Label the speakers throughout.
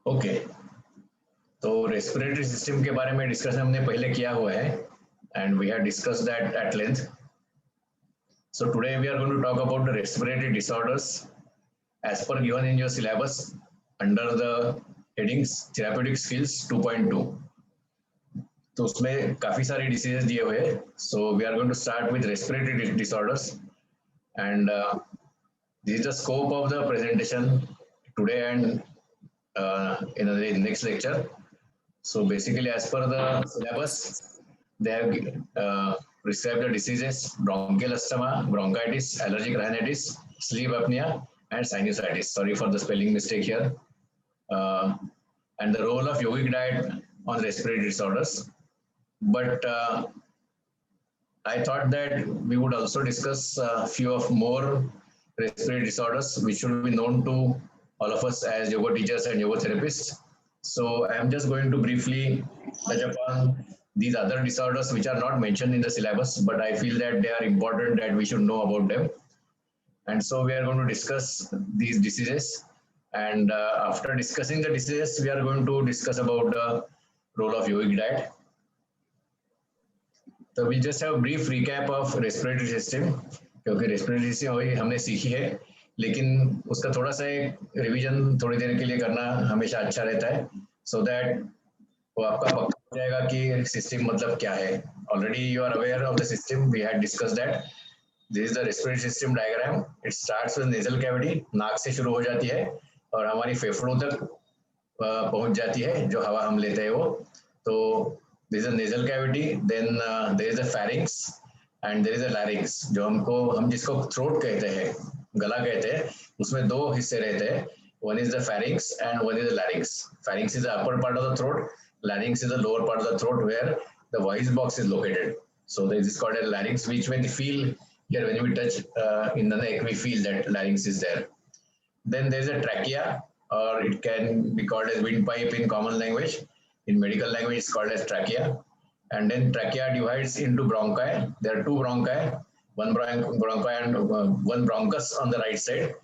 Speaker 1: Okay, तो respiratory system के बारे में डिस्कशन हमने पहले किया हुआ है and we have discussed that at length. So today we are going to talk about the respiratory disorders as per given in your syllabus under the headings therapeutic skills 2.2. तो उसमें काफी सारे डिसीजेस दिए हुए हैं. So we are going to start with respiratory disorders and this is the scope of the presentation today and in the next lecture. So basically, as per the syllabus, they have prescribed the diseases: bronchial asthma, bronchitis, allergic rhinitis, sleep apnea, and sinusitis. Sorry for the spelling mistake here. And the role of yogic diet on respiratory disorders. But I thought that we would also discuss a few of more respiratory disorders which should be known to all of us as yoga teachers and yoga therapists. So I am just going to briefly touch upon these other disorders which are not mentioned in the syllabus, but I feel that they are important that we should know about them. And so we are going to discuss these diseases. And after discussing the diseases, we are going to discuss about the role of yogic diet. So we just have a brief recap of respiratory system, क्योंकि respiratory system हमने सीखी है, लेकिन उसका थोड़ा सा एक revision थोड़ी देर के लिए करना हमेशा अच्छा रहता है, so that वो आपका पक्का हो जाएगा कि सिस्टम मतलब क्या है. Already you are aware of the system, we had discussed that. This is the respiratory system diagram. It starts with nasal cavity, नाक से शुरू हो जाती है और हमारी फेफड़ों तक पहुंच जाती है, जो हवा हम लेते हैं वो. तो this is a nasal cavity, then there is a pharynx and there is a larynx. जो हम जिसको throat कहते हैं, गला कहते हैं, उसमें दो हिस्से रहते हैं. One is the pharynx and one is the larynx. Pharynx is the upper part of the throat. Larynx is the lower part of the throat where the voice box is located. So this is called a larynx, which when we feel here, when we touch in the neck, we feel that larynx is there. Then there is a trachea, or it can be called as windpipe in common language. In medical language, it's called as trachea. And then trachea divides into bronchi. There are two bronchi, one bronchi and one bronchus on the right side,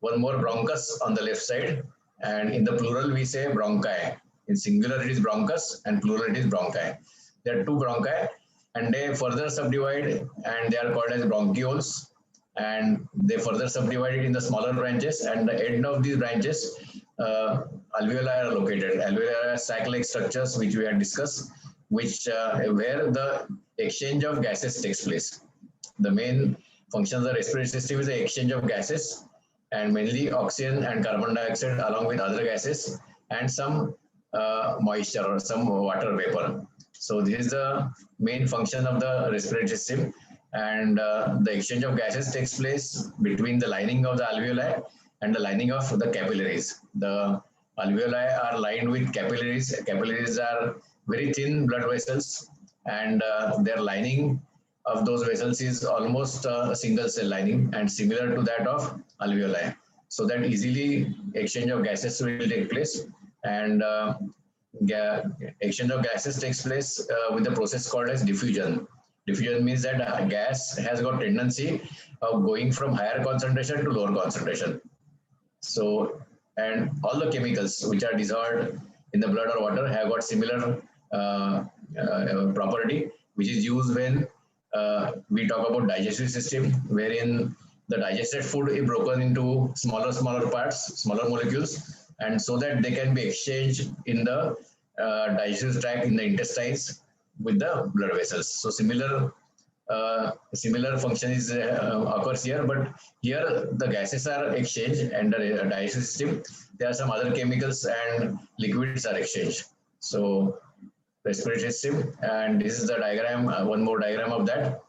Speaker 1: one more bronchus on the left side. And in the plural, we say bronchi. In singular, it is bronchus, and plural, it is bronchi. There are two bronchi, and they further subdivide, and they are called as bronchioles. And they further subdivided in the smaller branches, and the end of these branches, alveoli are located. Alveoli are sac-like structures which we had discussed, which where the exchange of gases takes place. The main function of the respiratory system is the exchange of gases, and mainly oxygen and carbon dioxide along with other gases and some moisture or some water vapor. So this is the main function of the respiratory system, and the exchange of gases takes place between the lining of the alveoli and the lining of the capillaries. The alveoli are lined with capillaries. Capillaries are very thin blood vessels, and their lining of those vessels is almost a single cell lining and similar to that of alveoli. So that easily exchange of gases will take place, and exchange of gases takes place with the process called as diffusion. Diffusion means that a gas has got tendency of going from higher concentration to lower concentration. So, and all the chemicals which are dissolved in the blood or water have got similar property, which is used when we talk about digestive system, wherein the digested food is broken into smaller parts, smaller molecules, and so that they can be exchanged in the digestive tract, in the intestines, with the blood vessels. So similar function is occurs here, but here the gases are exchanged and the digestive system. There are some other chemicals and liquids are exchanged. So respiratory system, and this is the diagram, one more diagram of that.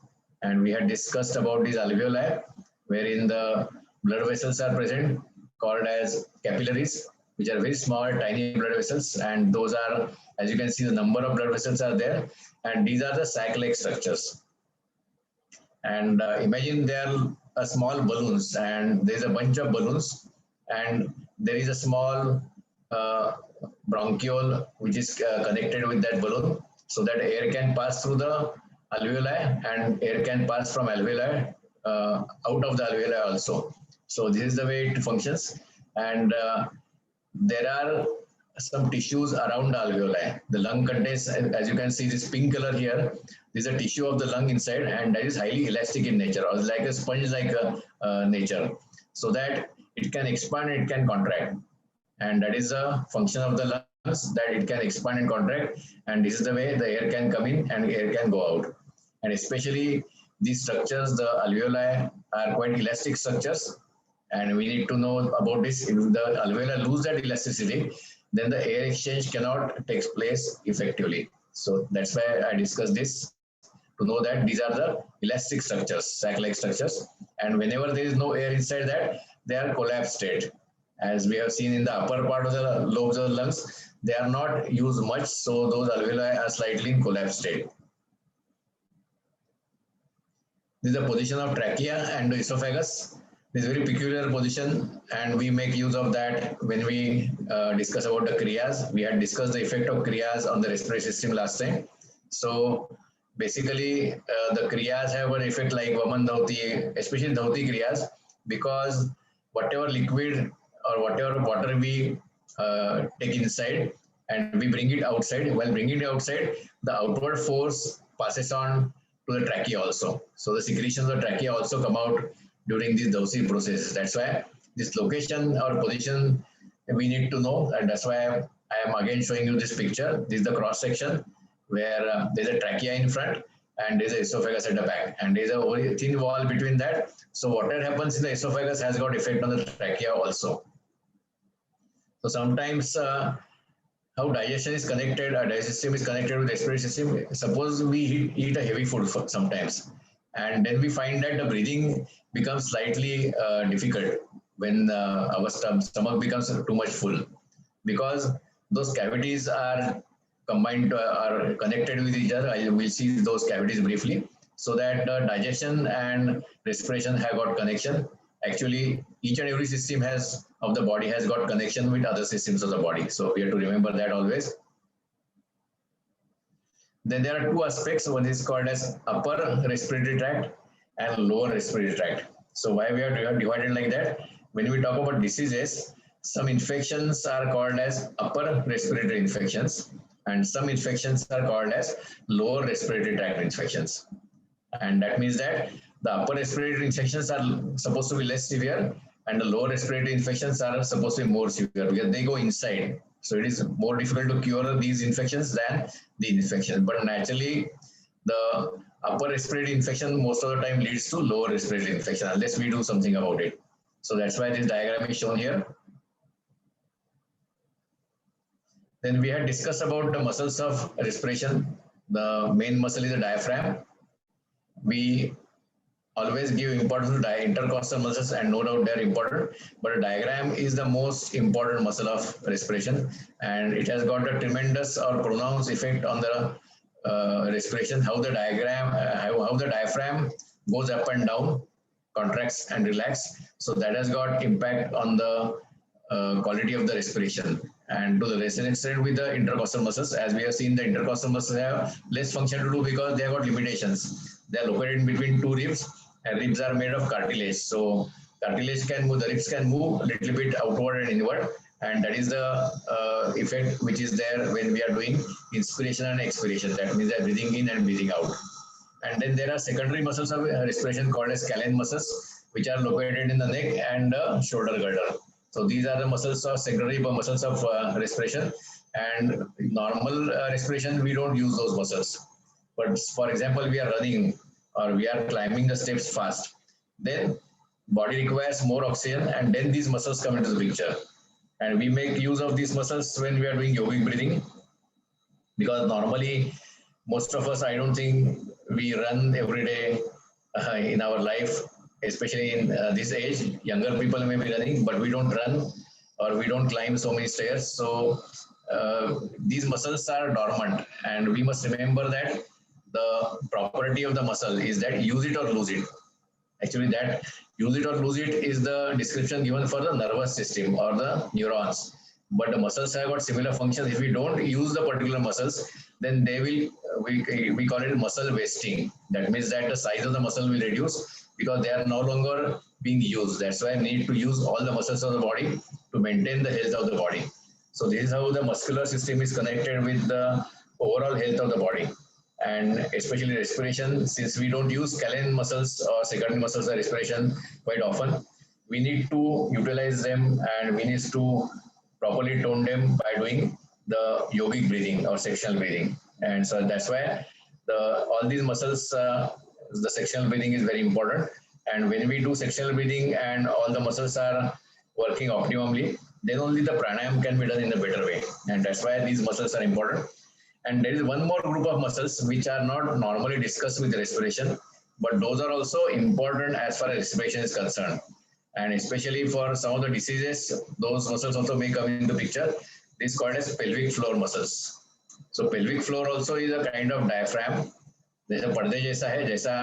Speaker 1: And we had discussed about these alveoli, wherein the blood vessels are present, called as capillaries, which are very small, tiny blood vessels, and those are, as you can see, the number of blood vessels are there, and these are the sac-like structures. And imagine there are small balloons, and there is a bunch of balloons, and there is a small bronchiole which is connected with that balloon, so that air can pass through the alveoli, and air can pass from alveoli out of the alveoli also. So this is the way it functions, and there are some tissues around the alveoli. The lung contains, as you can see, this pink color here. This is a tissue of the lung inside, and that is highly elastic in nature, or like a sponge-like nature, so that it can expand, it can contract, and that is a function of the lungs, that it can expand and contract, and this is the way the air can come in and air can go out. And especially these structures, the alveoli are quite elastic structures, and we need to know about this. If the alveoli lose that elasticity, then the air exchange cannot take place effectively. So that's why I discussed this, to know that these are the elastic structures, sac-like structures, and whenever there is no air inside that, they are collapsed state. As we have seen in the upper part of the lobes of the lungs, they are not used much, so those alveoli are slightly in collapsed state. This is the position of trachea and the esophagus. This is a very peculiar position, and we make use of that when we discuss about the kriyas. We had discussed the effect of kriyas on the respiratory system last time. So basically, the kriyas have an effect like Vaman Dhauti, especially Dhauti kriyas, because whatever liquid or whatever water we take inside and we bring it outside, while bringing it outside, the outward force passes on to the trachea also. So the secretions of the trachea also come out during this dosing process. That's why this location or position we need to know, and that's why I am again showing you this picture. This is the cross section where there's a trachea in front and there's an esophagus at the back, and there's a very thin wall between that. So whatever happens in the esophagus has got effect on the trachea also. So sometimes how digestion is connected, our digestive system is connected with the respiratory system. Suppose we eat a heavy food sometimes, and then we find that the breathing becomes slightly difficult when our stomach becomes too much full, because those cavities are combined, are connected with each other. I will see those cavities briefly, so that digestion and respiration have got connection. Actually, each and every system of the body has got connection with other systems of the body. So we have to remember that always. Then there are two aspects. One is called as upper respiratory tract and lower respiratory tract. So why we are divided like that? When we talk about diseases, some infections are called as upper respiratory infections, and some infections are called as lower respiratory tract infections. And that means that the upper respiratory infections are supposed to be less severe, and the lower respiratory infections are supposed to be more severe because they go inside. So it is more difficult to cure these infections than the infection. But naturally, the upper respiratory infection most of the time leads to lower respiratory infection unless we do something about it. So that's why this diagram is shown here. Then we had discussed about the muscles of respiration. The main muscle is the diaphragm. We always give importance to intercostal muscles, and no doubt they're important, but a diaphragm is the most important muscle of respiration, and it has got a tremendous or pronounced effect on the respiration, how the diaphragm goes up and down, contracts and relax. So that has got impact on the quality of the respiration. And to the lesser extent with the intercostal muscles, as we have seen, the intercostal muscles have less function to do because they have got limitations. They are located in between two ribs, and ribs are made of cartilage. So cartilage can move, the ribs can move a little bit outward and inward, and that is the effect which is there when we are doing inspiration and expiration. That means they are breathing in and breathing out. And then there are secondary muscles of respiration called as scalene muscles, which are located in the neck and the shoulder girdle. So these are the muscles of secondary muscles of respiration. And normal respiration, we don't use those muscles. But for example, we are running or we are climbing the steps fast, then body requires more oxygen, and then these muscles come into the picture. And we make use of these muscles when we are doing yogic breathing, because normally most of us, I don't think we run every day in our life, especially in this age. Younger people may be running, but we don't run or we don't climb so many stairs. So these muscles are dormant, and we must remember that the property of the muscle is that use it or lose it. Actually, that use it or lose it is the description given for the nervous system or the neurons. But the muscles have got similar functions. If we don't use the particular muscles, then they will, we call it muscle wasting. That means that the size of the muscle will reduce because they are no longer being used. That's why we need to use all the muscles of the body to maintain the health of the body. So this is how the muscular system is connected with the overall health of the body. And especially respiration, since we don't use scalene muscles or secondary muscles of respiration quite often, we need to utilize them and we need to properly tone them by doing the yogic breathing or sectional breathing. And so that's why all these muscles, the sectional breathing is very important. And when we do sectional breathing and all the muscles are working optimally, then only the pranayam can be done in a better way. And that's why these muscles are important. And there is one more group of muscles which are not normally discussed with respiration, but those are also important as far as respiration is concerned. And especially for some of the diseases, those muscles also may come into picture. This is called as pelvic floor muscles. So pelvic floor also is a kind of diaphragm. जैसा पर्दे जैसा है, जैसा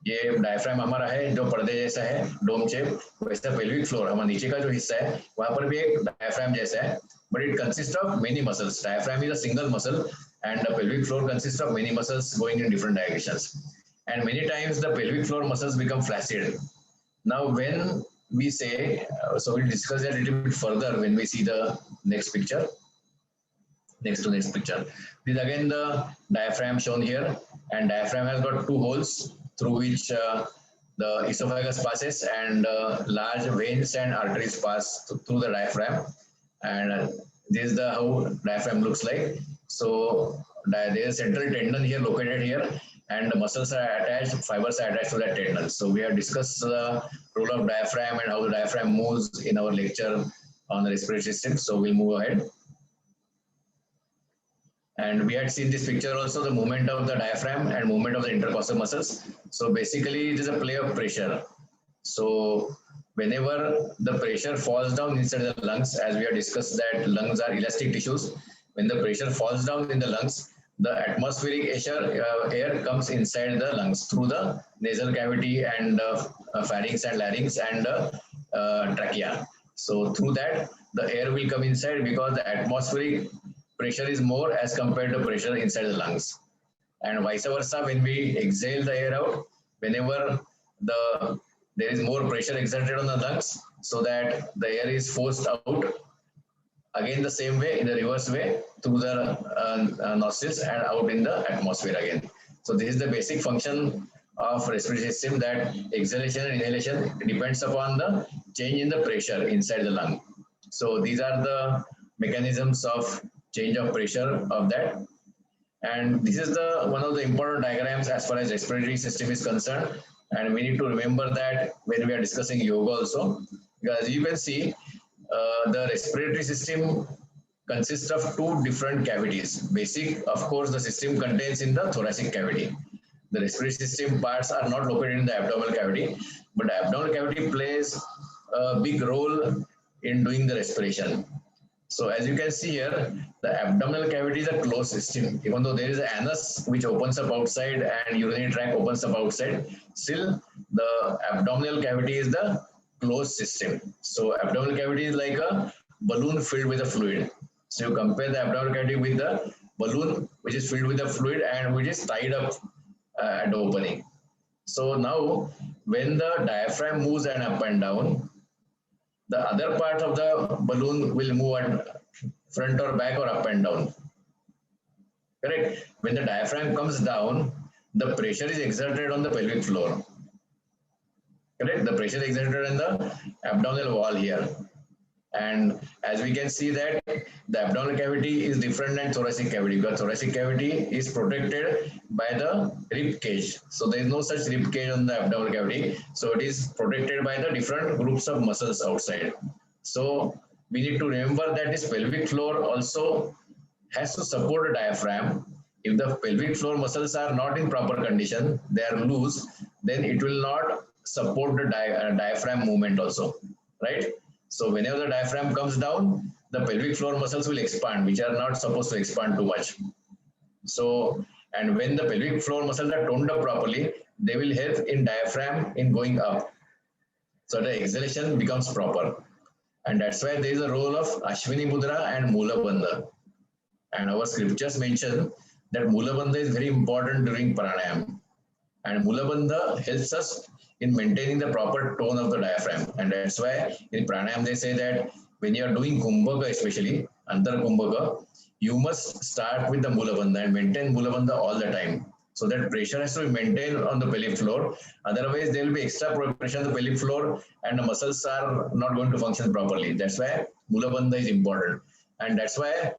Speaker 1: ये diaphragm हमारा है जो पर्दे जैसा है डोम शेप, वैसा पेल्विक फ्लोर हमारा नीचे का जो हिस्सा है वहां पर भी एक डायफ्राम जैसा है, but it consists of many muscles. Diaphragm is a single muscle and the pelvic floor consists of many muscles going in different directions. And many times the pelvic floor muscles become flaccid. Now when we say, so we'll discuss that a little bit further when we see the next picture. Next picture. This is again the diaphragm shown here, and diaphragm has got two holes through which the esophagus passes, and large veins and arteries pass through the diaphragm. And this is the how diaphragm looks like. So there is a central tendon here located here, and the muscles are attached, fibers are attached to that tendon. So we have discussed the role of diaphragm and how the diaphragm moves in our lecture on the respiratory system. So we'll move ahead. And we had seen this picture also, the movement of the diaphragm and movement of the intercostal muscles. So basically it is a play of pressure. So whenever the pressure falls down inside the lungs, as we have discussed that lungs are elastic tissues, when the pressure falls down in the lungs, the atmospheric air comes inside the lungs through the nasal cavity and pharynx and larynx and trachea. So through that, the air will come inside because the atmospheric pressure is more as compared to pressure inside the lungs. And vice versa, when we exhale the air out, whenever there is more pressure exerted on the lungs, so that the air is forced out, again the same way, in the reverse way, through the nostrils and out in the atmosphere again. So this is the basic function of respiratory system, that exhalation and inhalation depends upon the change in the pressure inside the lung. So these are the mechanisms of change of pressure of that. And this is the one of the important diagrams as far as respiratory system is concerned. And we need to remember that when we are discussing yoga also, because you can see the respiratory system consists of two different cavities. Basic, of course, the system contains in the thoracic cavity. The respiratory system parts are not located in the abdominal cavity, but the abdominal cavity plays a big role in doing the respiration. So as you can see here, the abdominal cavity is a closed system. Even though there is an anus which opens up outside and urinary tract opens up outside, still the abdominal cavity is the closed system. So abdominal cavity is like a balloon filled with a fluid. So you compare the abdominal cavity with the balloon which is filled with the fluid and which is tied up at the opening. So now when the diaphragm moves and up and down, the other part of the balloon will move at front or back or up and down. Correct? When the diaphragm comes down, the pressure is exerted on the pelvic floor. Correct? The pressure is exerted on the abdominal wall here. And as we can see that the abdominal cavity is different than thoracic cavity, because thoracic cavity is protected by the rib cage. So there is no such rib cage on the abdominal cavity. So it is protected by the different groups of muscles outside. So we need to remember that this pelvic floor also has to support the diaphragm. If the pelvic floor muscles are not in proper condition, they are loose, then it will not support the diaphragm movement also, right? So whenever the diaphragm comes down, the pelvic floor muscles will expand, which are not supposed to expand too much. So, and when the pelvic floor muscles are toned up properly, they will help in diaphragm in going up. So the exhalation becomes proper. And that's why there is a role of Ashwini Mudra and Mula Bandha. And our scriptures mention that Mula Bandha is very important during pranayam. And Mula Bandha helps us in maintaining the proper tone of the diaphragm. And that's why in pranayam they say that when you are doing Kumbhaka especially, Antarkumbhaka, you must start with the Mula Bandha and maintain Mula Bandha all the time. So that pressure has to be maintained on the pelvic floor. Otherwise, there will be extra pressure on the pelvic floor and the muscles are not going to function properly. That's why Mula Bandha is important. And that's why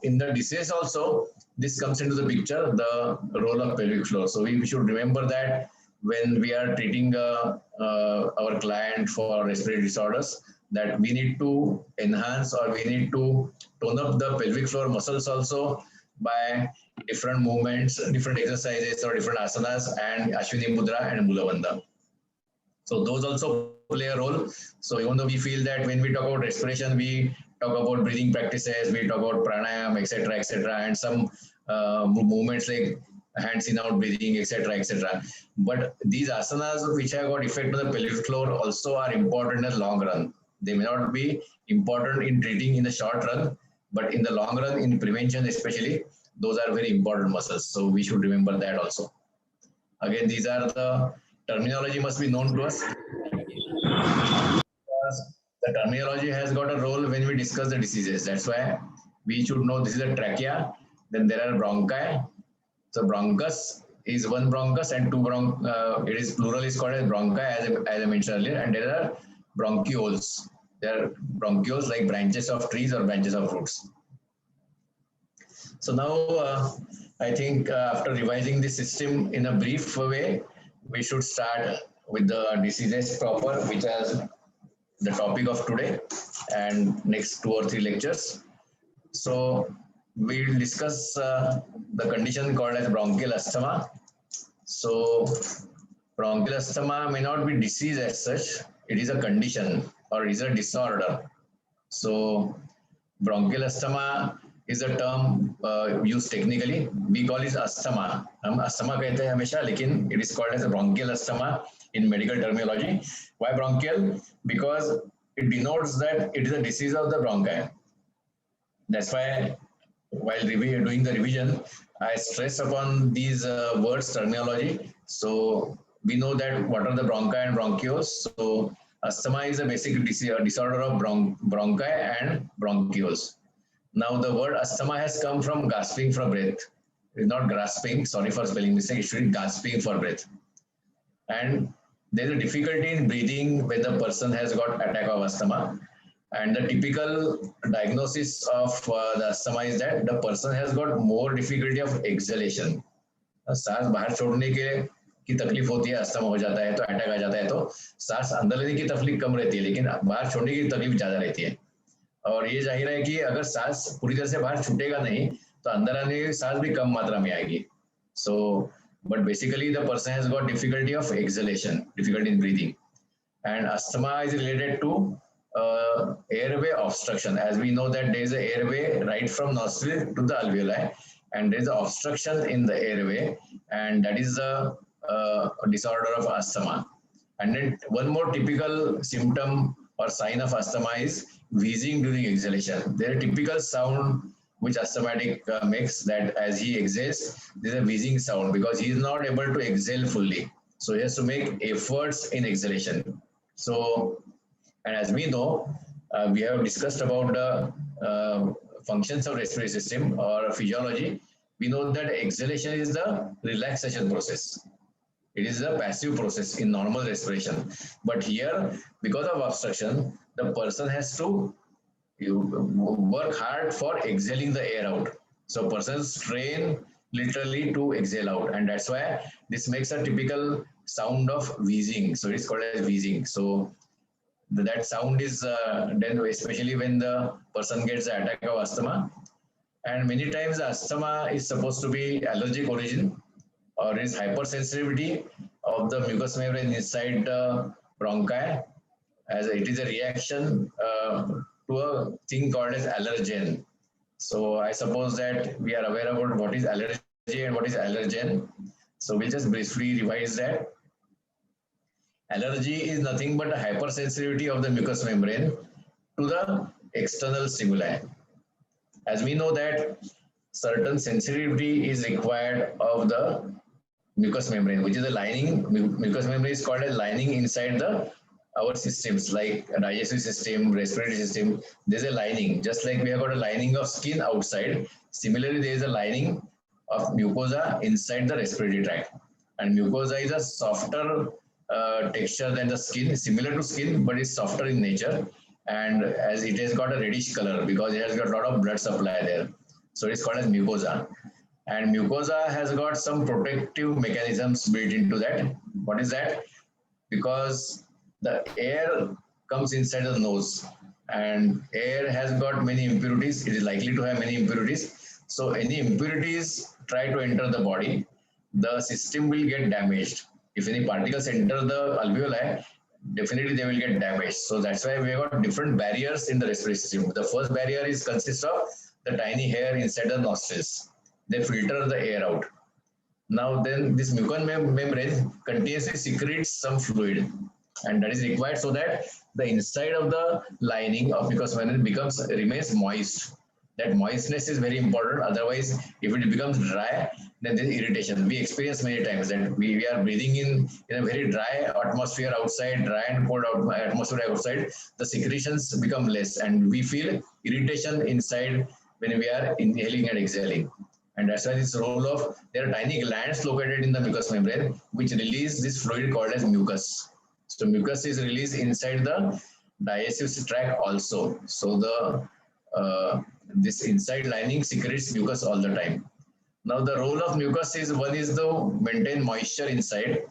Speaker 1: in the DCS also, this comes into the picture, the role of pelvic floor. So we should remember that when we are treating our client for respiratory disorders, that we need to enhance or we need to tone up the pelvic floor muscles also by different movements, different exercises or different asanas and Ashwini Mudra and Mula Bandha. So those also play a role. So even though we feel that when we talk about respiration, we talk about breathing practices, we talk about pranayama, etc., and some movements like hands in out breathing, etc. But these asanas which have got effect on the pelvic floor also are important in the long run. They may not be important in treating in the short run, but in the long run, in prevention especially, those are very important muscles. So we should remember that also. Again, these are the terminology must be known to us. The terminology has got a role when we discuss the diseases. That's why we should know this is a trachea, then there are bronchi. So bronchus is one bronchus and two it is plural is called as bronchi as I mentioned earlier, and there are bronchioles. There are bronchioles like branches of trees or branches of roots. So now I think after revising the system in a brief way, we should start with the diseases proper, which is the topic of today and next 2 or 3 lectures. So we'll discuss the condition called as bronchial asthma. So bronchial asthma may not be disease as such, it is a condition or it is a disorder. So bronchial asthma is a term used technically. We call it asthma. हम asthma कहते हैं हमेशा, लेकिन it is called as a bronchial asthma in medical terminology. Why bronchial? Because it denotes that it is a disease of the bronchi. That's why while doing the revision, I stress upon these words terminology. So we know that what are the bronchi and bronchioles. So asthma is a basic disorder of bronchi and bronchioles. Now the word asthma has come from gasping for breath. It's not grasping, sorry for spelling mistake, it should be gasping for breath. And there's a difficulty in breathing when the person has got attack of asthma. And the typical diagnosis of the asthma is that the person has got more difficulty of exhalation. सांस बाहर छोड़ने की तकलीफ होती है, asthma हो जाता है तो अटैक आ जाता है तो सांस अंदर लेने की तकलीफ कम रहती है, लेकिन बाहर छोड़ने की तकलीफ ज्यादा रहती है. और ये जाहिर है कि अगर सांस पूरी तरह से बाहर छूटेगा नहीं तो अंदर आने की सांस भी कम मात्रा में आएगी. So but basically the person has got difficulty of exhalation, difficulty in breathing, and asthma is related to airway obstruction. As we know that there is an airway right from nostril to the alveoli, and there is an obstruction in the airway, and that is a disorder of asthma. And then one more typical symptom or sign of asthma is wheezing during exhalation. There is a typical sound which asthmatic makes, that as he exhales, there is a wheezing sound because he is not able to exhale fully. So he has to make efforts in exhalation. So, and as we know, we have discussed about the functions of respiratory system or physiology. We know that exhalation is the relaxation process. It is a passive process in normal respiration. But here, because of obstruction, the person has to work hard for exhaling the air out. So persons strain literally to exhale out, and that's why this makes a typical sound of wheezing. So it's called as wheezing. So that sound is then especially when the person gets an attack of asthma. And many times asthma is supposed to be allergic origin or is hypersensitivity of the mucous membrane inside the bronchi, as it is a reaction to a thing called as allergen. So I suppose that we are aware about what is allergy and what is allergen. So we'll just briefly revise that. Allergy is nothing but a hypersensitivity of the mucous membrane to the external stimuli. As we know that certain sensitivity is required of the mucous membrane, which is a lining. Mucous membrane is called a lining inside the our systems like digestive system, respiratory system, there's a lining. Just like we have got a lining of skin outside, similarly there is a lining of mucosa inside the respiratory tract. And mucosa is a softer texture than the skin, similar to skin, but it's softer in nature. And as it has got a reddish color because it has got a lot of blood supply there. So it's called as mucosa. And mucosa has got some protective mechanisms built into that. What is that? Because the air comes inside the nose and air has got many impurities. It is likely to have many impurities. So any impurities try to enter the body, the system will get damaged. If any particles enter the alveoli, definitely they will get damaged. So that's why we have got different barriers in the respiratory system. The first barrier is consists of the tiny hair inside the nostrils. They filter the air out. Now then this mucous membrane continuously secretes some fluid and that is required so that the inside of the lining of mucous membrane remains moist. That moistness is very important. Otherwise, if it becomes dry, then there is irritation. We experience many times that we are breathing in a very dry atmosphere outside, dry and cold atmosphere outside. The secretions become less and we feel irritation inside when we are inhaling and exhaling. And that's why this role of, there are tiny glands located in the mucous membrane which release this fluid called as mucus. So mucus is released inside the digestive tract also. So the this inside lining secretes mucus all the time. Now the role of mucus is, one is to maintain moisture inside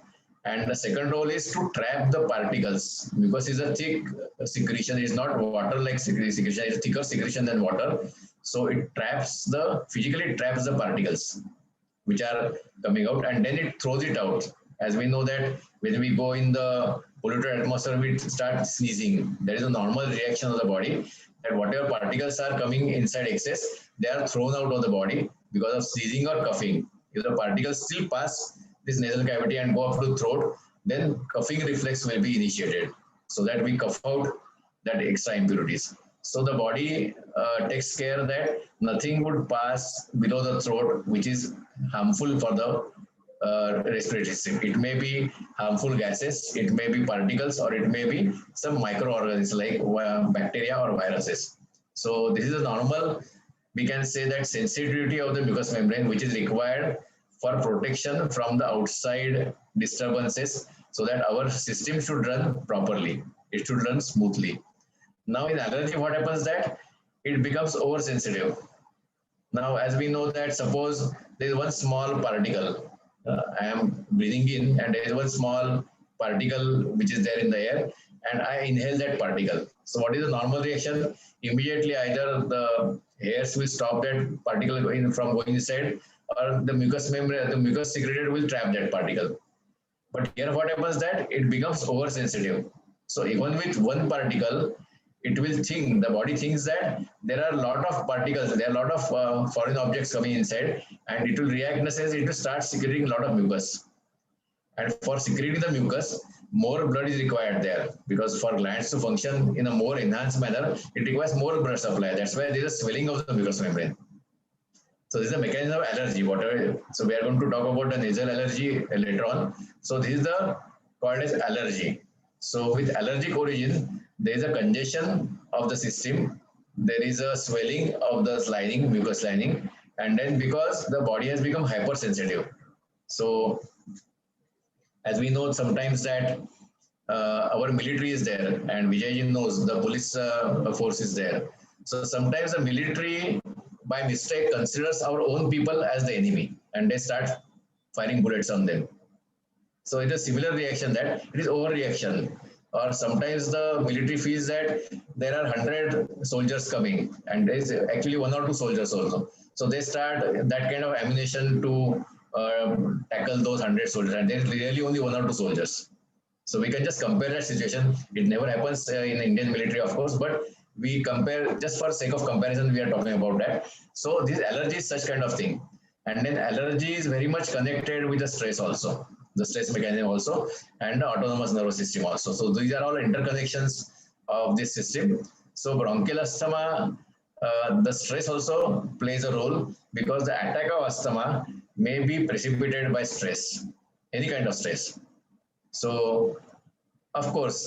Speaker 1: and the second role is to trap the particles. Mucus is a thick secretion, it is not water like secretion, it is thicker secretion than water. So it physically traps the particles which are coming out and then it throws it out. As we know that when we go in the polluted atmosphere, we start sneezing. There is a normal reaction of the body that whatever particles are coming inside excess, they are thrown out of the body because of sneezing or coughing. If the particles still pass this nasal cavity and go up to the throat, then coughing reflex will be initiated so that we cough out that extra impurities. So the body takes care that nothing would pass below the throat, which is harmful for the respiratory system. It may be harmful gases, it may be particles, or it may be some microorganisms like bacteria or viruses. So this is a normal, we can say that sensitivity of the mucous membrane, which is required for protection from the outside disturbances so that our system should run properly. It should run smoothly. Now in allergy, what happens that it becomes oversensitive. Now, as we know that suppose there is one small particle, I am breathing in and there is one small particle which is there in the air and I inhale that particle. So what is the normal reaction? Immediately either the hairs will stop that particle from going inside or the mucous membrane, the mucus secreted will trap that particle. But here what happens that it becomes oversensitive. So even with one particle, it will think, the body thinks that there are a lot of particles, there are a lot of foreign objects coming inside and it will react in a sense, it will start secreting a lot of mucus. And for secreting the mucus, more blood is required there because for glands to function in a more enhanced manner, it requires more blood supply. That's why there is a swelling of the mucous membrane. So this is a mechanism of allergy. Whatever. So we are going to talk about the nasal allergy later on. So this is the called as allergy. So with allergic origin, there is a congestion of the system. There is a swelling of the lining, mucous lining, and then because the body has become hypersensitive. So as we know sometimes that our military is there and Vijayji knows the police force is there. So sometimes the military by mistake considers our own people as the enemy and they start firing bullets on them. So it is a similar reaction that it is overreaction. Or sometimes the military feels that there are 100 soldiers coming and there is actually 1 or 2 soldiers also. So they start that kind of ammunition to tackle those 100 soldiers and there is really only 1 or 2 soldiers. So we can just compare that situation. It never happens in Indian military, of course, but we compare just for sake of comparison, we are talking about that. So this allergy is such kind of thing. And then allergy is very much connected with the stress also, the stress mechanism also, and the autonomous nervous system also. So these are all interconnections of this system. So bronchial asthma, the stress also plays a role because the attack of asthma may be precipitated by stress, any kind of stress. So Of course,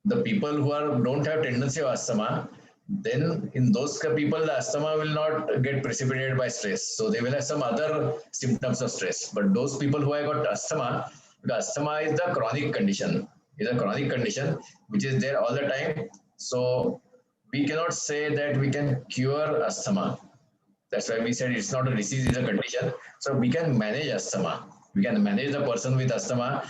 Speaker 1: the people who don't have tendency of asthma, then in those people the asthma will not get precipitated by stress, so they will have some other symptoms of stress. But those people who have got asthma, the asthma is the chronic condition, is a chronic condition which is there all the time. So we cannot say that we can cure asthma. That's why we said it's not a disease, it's a condition. So we can manage asthma. We can manage the person with asthma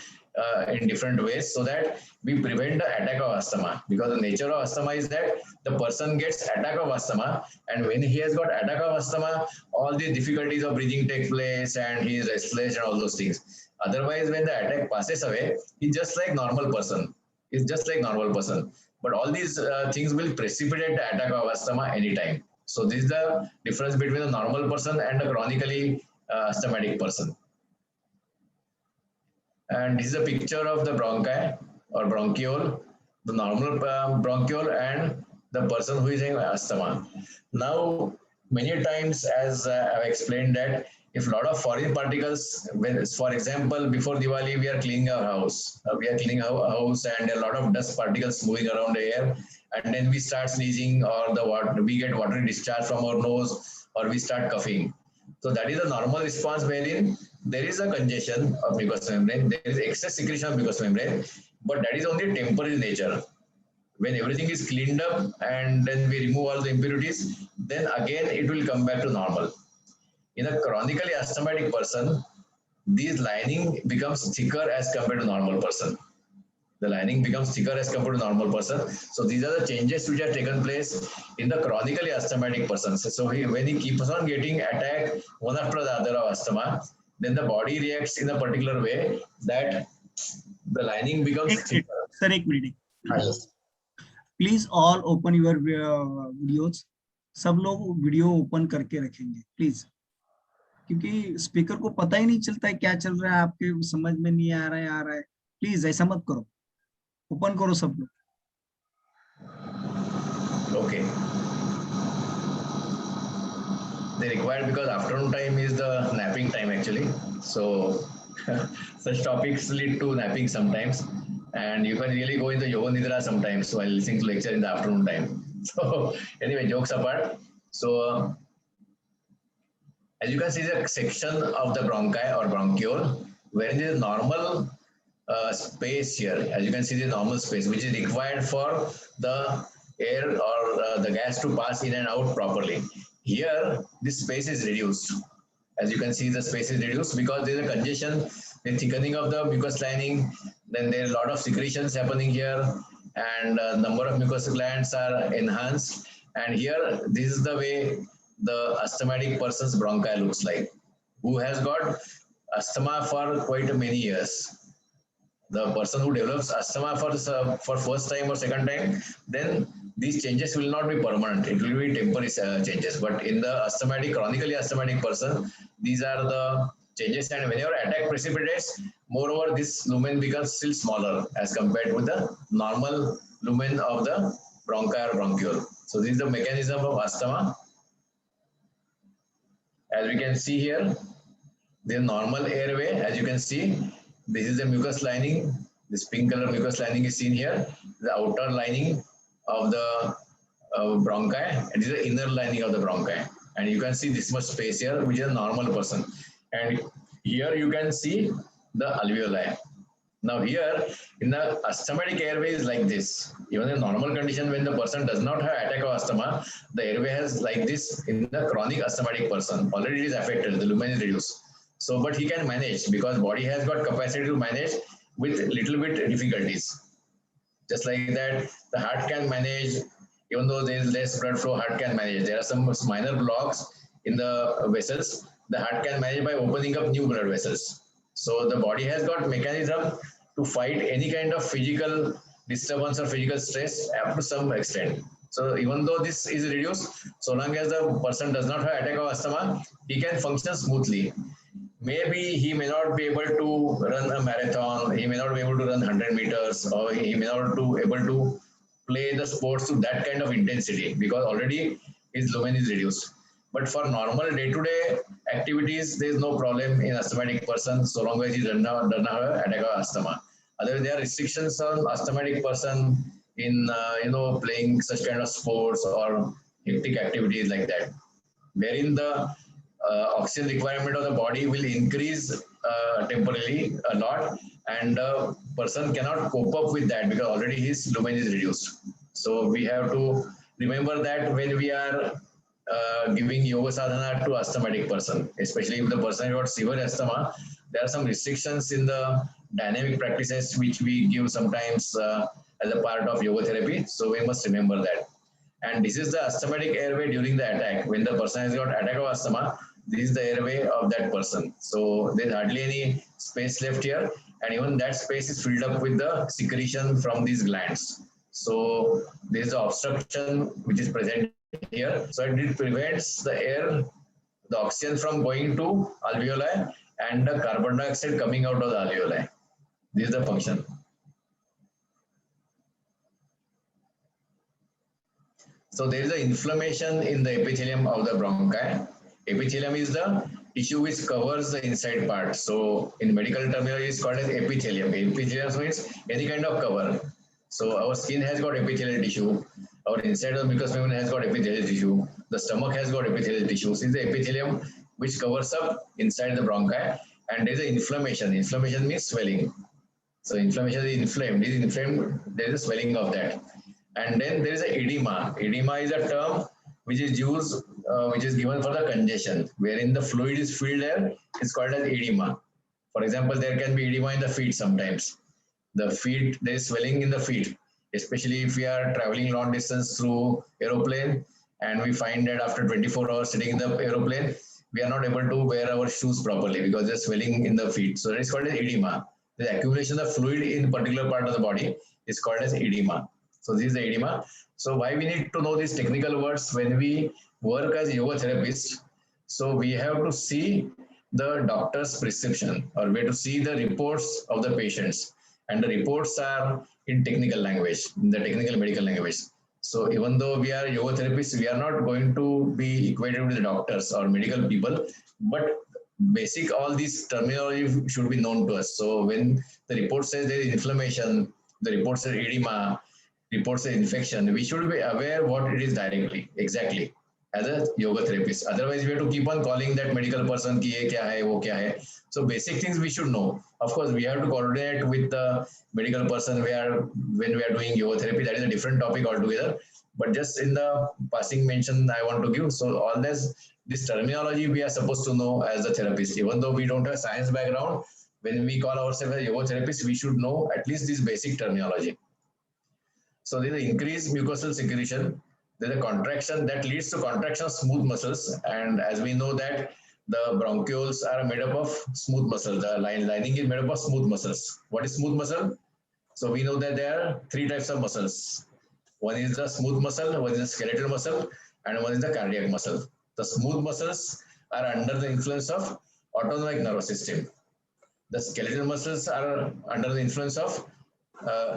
Speaker 1: in different ways so that we prevent the attack of asthma. Because the nature of asthma is that the person gets attack of asthma, and when he has got attack of asthma, all the difficulties of breathing take place and he is restless and all those things. Otherwise, when the attack passes away, he's just like normal person. He's just like normal person. But all these things will precipitate the attack of asthma anytime. So this is the difference between a normal person and a chronically asthmatic person. And this is a picture of the bronchi or bronchiole, the normal bronchiole and the person who is having asthma. Now, many times, as I've explained, that if a lot of foreign particles, when, for example, before Diwali, we are cleaning our house. We are cleaning our house and a lot of dust particles moving around the air. And then we start sneezing, or the water, we get watery discharge from our nose, or we start coughing. So that is a normal response wherein there is a congestion of mucous membrane, there is excess secretion of mucous membrane, but that is only temporary nature. When everything is cleaned up and then we remove all the impurities, then again it will come back to normal. In a chronically asthmatic person, this lining becomes thicker as compared to normal person. The lining becomes thicker as compared to normal person. So these are the changes which have taken place in the chronically asthmatic person. So when he keeps on getting attacked one after the other of asthma, then the body reacts in a particular way that the lining becomes thicker.
Speaker 2: Sir, एक minute. Please all open your videos. सब लोग video open करके रखेंगे please, क्योंकि speaker को पता ही नहीं चलता है क्या चल रहा है, आपके समझ में नहीं आ रहा है. प्लीज ऐसा मत करो, ओपन करो सब लोग.
Speaker 1: Okay. They required because afternoon time is the napping time actually. So such topics lead to napping sometimes, and you can really go into yoga nidra sometimes while listening to lecture in the afternoon time. So anyway, jokes apart. So as you can see, the section of the bronchi or bronchiole, where there is normal space here. As you can see, the normal space which is required for the air or the gas to pass in and out properly. Here, this space is reduced. As you can see, the space is reduced because there is a congestion, the thickening of the mucous lining. Then there are a lot of secretions happening here, and number of mucous glands are enhanced. And here, this is the way the asthmatic person's bronchi looks like, who has got asthma for quite many years. The person who develops asthma for first time or second time, then these changes will not be permanent. It will be temporary changes. But in the asthmatic, chronically asthmatic person, these are the changes. And whenever attack precipitates, moreover, this lumen becomes still smaller as compared with the normal lumen of the bronchi or bronchiole. So this is the mechanism of asthma. As we can see here, the normal airway, as you can see, this is the mucous lining. This pink color mucous lining is seen here. The outer lining of the bronchi, and this is the inner lining of the bronchi. And you can see this much space here, which is a normal person. And here you can see the alveoli. Now here, in the asthmatic airway is like this. Even in normal condition, when the person does not have attack of asthma, the airway has like this. In the chronic asthmatic person, already it is affected, the lumen is reduced. So, but he can manage because body has got capacity to manage with little bit difficulties. Just like that, the heart can manage, even though there is less blood flow, heart can manage. There are some minor blocks in the vessels. The heart can manage by opening up new blood vessels. So the body has got mechanism to fight any kind of physical disturbance or physical stress up to some extent. So even though this is reduced, so long as the person does not have attack of asthma, he can function smoothly. Maybe he may not be able to run a marathon, he may not be able to run 100 meters, or he may not be able to play the sports to that kind of intensity because already his lumen is reduced. But for normal day-to-day activities, there is no problem in asthmatic person so long as he does not have attack of asthma. Otherwise, there are restrictions on asthmatic person in playing such kind of sports or hectic activities like that, wherein the oxygen requirement of the body will increase temporarily a lot, and the person cannot cope up with that because already his lumen is reduced. So we have to remember that when we are giving yoga sadhana to asthmatic person, especially if the person has got severe asthma, there are some restrictions in the dynamic practices which we give sometimes as a part of yoga therapy. So we must remember that. And this is the asthmatic airway during the attack. When the person has got attack of asthma, this is the airway of that person. So there's hardly any space left here, and even that space is filled up with the secretion from these glands. So there is the obstruction which is present here. So it prevents the air, the oxygen from going to alveoli and the carbon dioxide coming out of the alveoli. This is the function. So there is an inflammation in the epithelium of the bronchi. Epithelium is the tissue which covers the inside part. So in medical terminology, it's called as epithelium. Epithelium means any kind of cover. So our skin has got epithelial tissue. Our inside of the mucous membrane has got epithelial tissue. The stomach has got epithelial tissue. This is the epithelium which covers up inside the bronchi. And there is an inflammation. Inflammation means swelling. So inflammation is inflamed. It is inflamed. There is a swelling of that. And then there is a edema. Edema is a term which is used, which is given for the congestion, wherein the fluid is filled there. It's called as edema. For example, there can be edema in the feet sometimes. The feet, there is swelling in the feet, especially if we are traveling long distance through aeroplane, and we find that after 24 hours sitting in the aeroplane, we are not able to wear our shoes properly because there's swelling in the feet. So that is called as edema. The accumulation of fluid in a particular part of the body is called as edema. So this is the edema. So why we need to know these technical words when we work as yoga therapists? So we have to see the doctor's prescription, or we have to see the reports of the patients. And the reports are in technical language, in the technical medical language. So even though we are yoga therapists, we are not going to be equated with the doctors or medical people, but basic all these terminology should be known to us. So when the report says there is inflammation, the report says edema, reports an infection, we should be aware what it is directly, exactly, as a yoga therapist. Otherwise, we have to keep on calling that medical person ki ye kya hai, wo kya hai. So basic things we should know. Of course, we have to coordinate with the medical person when we are doing yoga therapy. That is a different topic altogether. But just in the passing mention I want to give. So all this terminology we are supposed to know as a therapist. Even though we don't have science background, when we call ourselves a yoga therapist, we should know at least this basic terminology. So there is an increased mucosal secretion. There is a contraction that leads to contraction of smooth muscles. And as we know that the bronchioles are made up of smooth muscles. The lining is made up of smooth muscles. What is smooth muscle? So we know that there are three types of muscles. One is the smooth muscle, one is the skeletal muscle, and one is the cardiac muscle. The smooth muscles are under the influence of autonomic nervous system. The skeletal muscles are under the influence of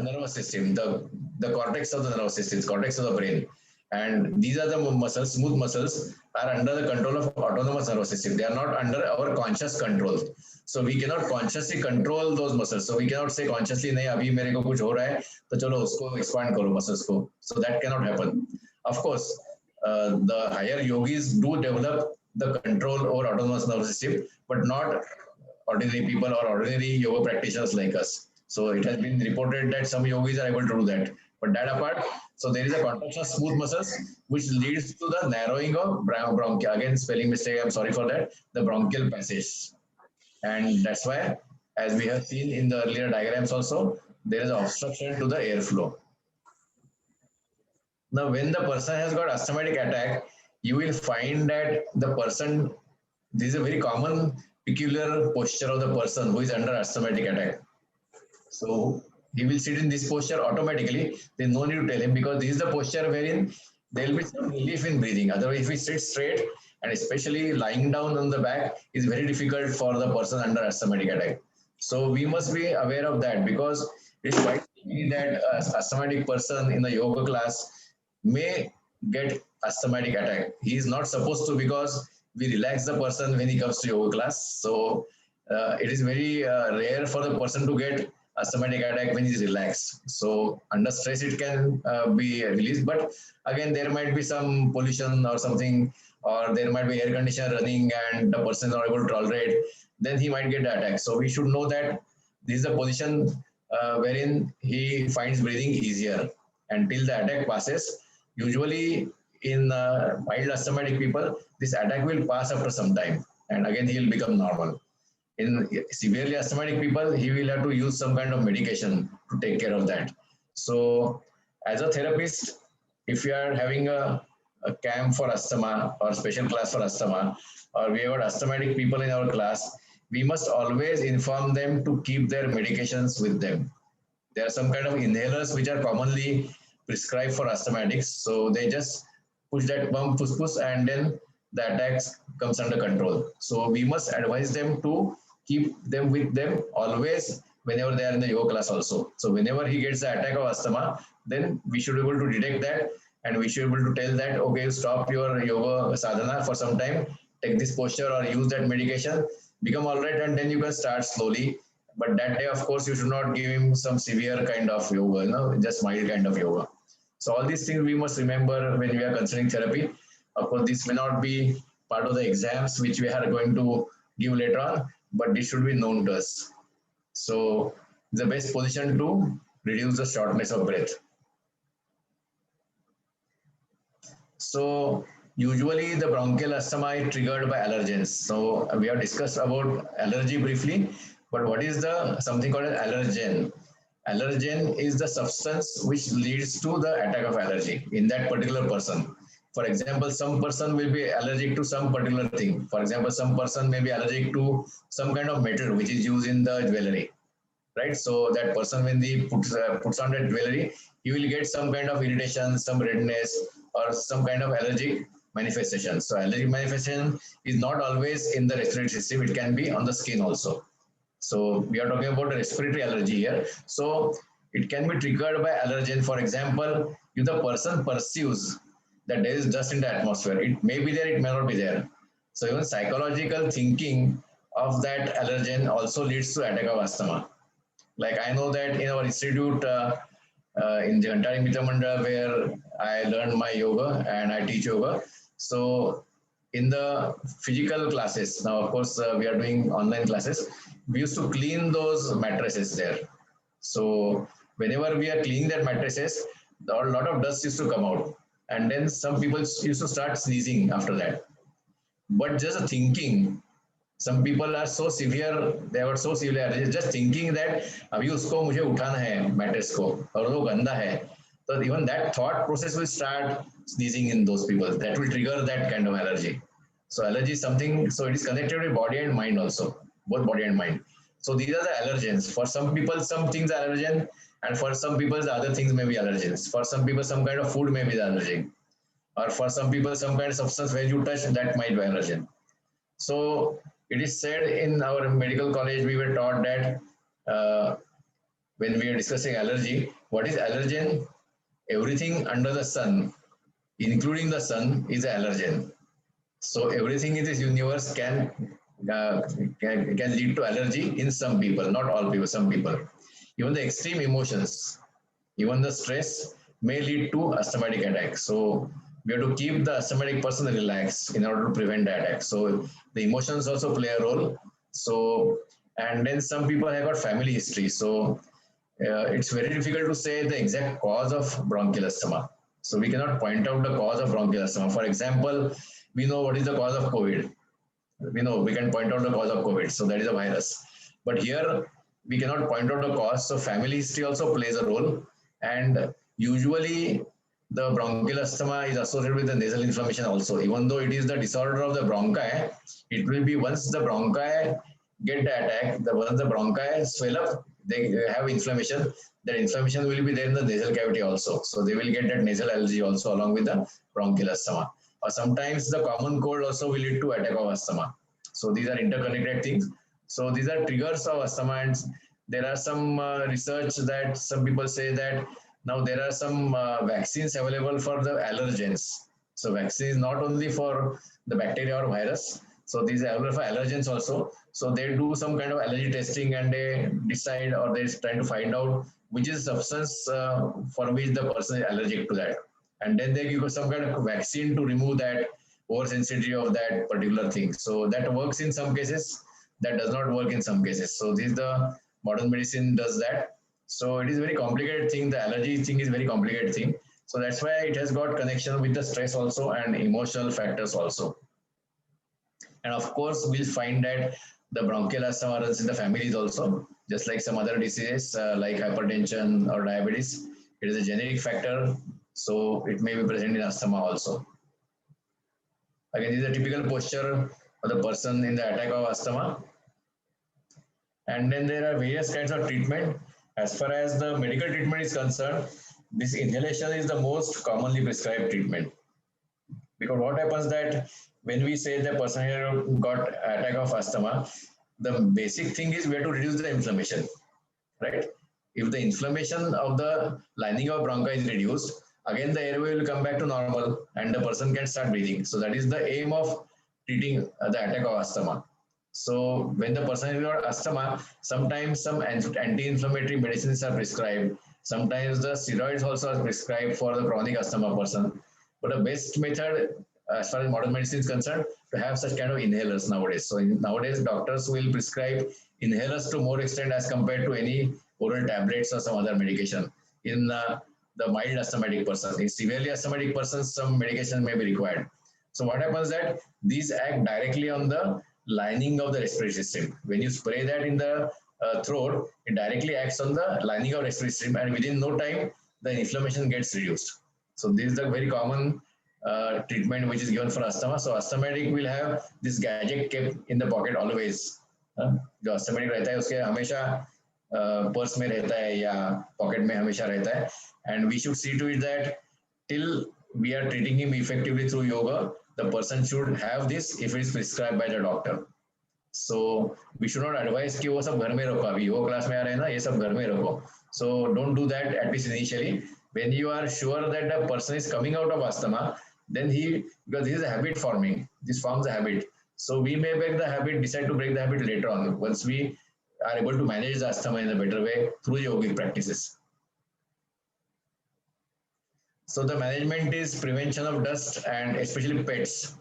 Speaker 1: nervous system, the cortex of the nervous system, cortex of the brain. And these are the muscles, smooth muscles are under the control of autonomous nervous system. They are not under our conscious control. So we cannot consciously control those muscles. So we cannot say consciously, nahi, abhi mere ko kuch ho raha hai, to chalo usko expand karo muscles ko. So that cannot happen. Of course, the higher yogis do develop the control over autonomous nervous system, but not ordinary people or ordinary yoga practitioners like us. So it has been reported that some yogis are able to do that. But that apart, so there is a contraction of smooth muscles which leads to the narrowing of bronchi. Again, spelling mistake, I'm sorry for that. The bronchial passage. And that's why, as we have seen in the earlier diagrams also, there is an obstruction to the airflow. Now, when the person has got asthmatic attack, you will find that the person, this is a very common peculiar posture of the person who is under asthmatic attack. So he will sit in this posture automatically. There's no need to tell him because this is the posture wherein there will be some relief in breathing. Otherwise, if he sits straight and especially lying down on the back is very difficult for the person under asthmatic attack. So we must be aware of that because it's quite likely that an asthmatic person in the yoga class may get asthmatic attack. He is not supposed to because we relax the person when he comes to yoga class. So it is very rare for the person to get asthmatic attack when he's relaxed. So under stress it can be released, but again there might be some pollution or something, or there might be air conditioner running and the person is not able to tolerate, then he might get the attack. So we should know that this is a position wherein he finds breathing easier until the attack passes. Usually in mild asthmatic people, this attack will pass after some time and again he will become normal. In severely asthmatic people, he will have to use some kind of medication to take care of that. So as a therapist, if you are having a camp for asthma or special class for asthma, or we have asthmatic people in our class, we must always inform them to keep their medications with them. There are some kind of inhalers which are commonly prescribed for asthmatics. So they just push that pump, push, and then the attacks comes under control. So we must advise them to keep them with them always whenever they are in the yoga class also. So whenever he gets the attack of asthma, then we should be able to detect that and we should be able to tell that, okay, stop your yoga sadhana for some time, take this posture or use that medication, become all right, and then you can start slowly. But that day, of course, you should not give him some severe kind of yoga, just mild kind of yoga. So all these things we must remember when we are considering therapy. Of course, this may not be part of the exams which we are going to give later on, but this should be known to us. So the best position to reduce the shortness of breath. So usually the bronchial asthma is triggered by allergens. So we have discussed about allergy briefly, but what is the something called an allergen? Allergen is the substance which leads to the attack of allergy in that particular person. For example, some person will be allergic to some particular thing. For example, some person may be allergic to some kind of metal which is used in the jewelry, right? So that person, when he puts on that jewelry, he will get some kind of irritation, some redness, or some kind of allergic manifestation. So allergic manifestation is not always in the respiratory system; it can be on the skin also. So we are talking about a respiratory allergy here. So it can be triggered by allergen. For example, if the person perceives that there is dust in the atmosphere, it may be there, it may not be there. So even psychological thinking of that allergen also leads to attack of asthma. Like I know that in our institute, in Jagantari Mitra Mandal, where I learned my yoga and I teach yoga. So in the physical classes, now of course we are doing online classes, we used to clean those mattresses there. So whenever we are cleaning that mattresses, a lot of dust used to come out. And then some people used to start sneezing after that. But just thinking, some people are so severe, they were so severe, just thinking that अभी उसको मुझे उठाना है mattress को और वो गंदा है, so even that thought process will start sneezing in those people. That will trigger that kind of allergy. So allergy is something, so it is connected with body and mind also, both body and mind. So these are the allergens. For some people, some things are allergen, and for some people, the other things may be allergens. For some people, some kind of food may be allergen, or for some people, some kind of substance when you touch that might be allergen. So it is said in our medical college, we were taught that when we are discussing allergy, what is allergen? Everything under the sun, including the sun, is an allergen. So everything in this universe can lead to allergy in some people, not all people, some people. Even the extreme emotions, even the stress may lead to asthmatic attack. So we have to keep the asthmatic person relaxed in order to prevent the attack. So the emotions also play a role. So, and then some people have got family history. So it's very difficult to say the exact cause of bronchial asthma. So we cannot point out the cause of bronchial asthma. For example, we know what is the cause of COVID. We know we can point out the cause of COVID. So that is a virus. But here we cannot point out the cause. So family history also plays a role. And usually the bronchial asthma is associated with the nasal inflammation also. Even though it is the disorder of the bronchi, it will be once the bronchi get the attack, once the bronchi swell up, they have inflammation. That inflammation will be there in the nasal cavity also. So they will get that nasal allergy also along with the bronchial asthma. Or sometimes the common cold also will lead to attack of asthma. So these are interconnected things. So these are triggers of asthma, and there are some research that some people say that now there are some vaccines available for the allergens. So vaccine is not only for the bacteria or virus. So these are available for allergens also. So they do some kind of allergy testing and they decide, or they try to find out which is substance for which the person is allergic to that. And then they give some kind of vaccine to remove that oversensitivity of that particular thing. So that works in some cases, that does not work in some cases. So this is the modern medicine does that. So it is very complicated thing. The allergy thing is very complicated thing. So that's why it has got connection with the stress also and emotional factors also. And of course, we'll find that the bronchial asthma runs in the families also, just like some other diseases like hypertension or diabetes. It is a genetic factor, so it may be present in asthma also. Again, this is a typical posture of the person in the attack of asthma. And then there are various kinds of treatment. As far as the medical treatment is concerned, this inhalation is the most commonly prescribed treatment. Because what happens that when we say the person here got attack of asthma, the basic thing is we have to reduce the inflammation, right? If the inflammation of the lining of bronchi is reduced, again the airway will come back to normal and the person can start breathing. So that is the aim of treating the attack of asthma. So when the person has got asthma, sometimes some anti-inflammatory medicines are prescribed. Sometimes the steroids also are prescribed for the chronic asthma person. But the best method, as far as modern medicine is concerned, to have such kind of inhalers nowadays. So nowadays, doctors will prescribe inhalers to more extent as compared to any oral tablets or some other medication. In the mild asthmatic person, in severely asthmatic persons, some medication may be required. So what happens that these act directly on the lining of the respiratory system. When you spray that in the throat, it directly acts on the lining of respiratory system, and within no time, the inflammation gets reduced. So this is the very common treatment which is given for asthma. So asthmatic will have this gadget kept in the pocket always. जो asthmatic रहता है उसके हमेशा purse में रहता है या pocket में हमेशा रहता है. And we should see to it that till we are treating him effectively through yoga, the person should have this if it is prescribed by the doctor. So we should not advise कि वो सब घर में रखो, अभी yoga class में आ रहे हैं ना, ये सब घर में रखो. So don't do that at least initially. When you are sure that the person is coming out of asthma, then because this is a habit forming, this forms a habit. So we may break the habit, decide to break the habit later on once we are able to manage the asthma in a better way through yogic practices. So the management is prevention of dust and especially pets.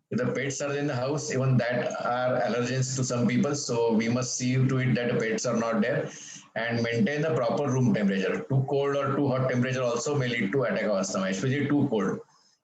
Speaker 1: If the pets are in the house, even that are allergens to some people. So we must see to it that the pets are not there and maintain the proper room temperature. Too cold or too hot temperature also may lead to attack of asthma, especially too cold.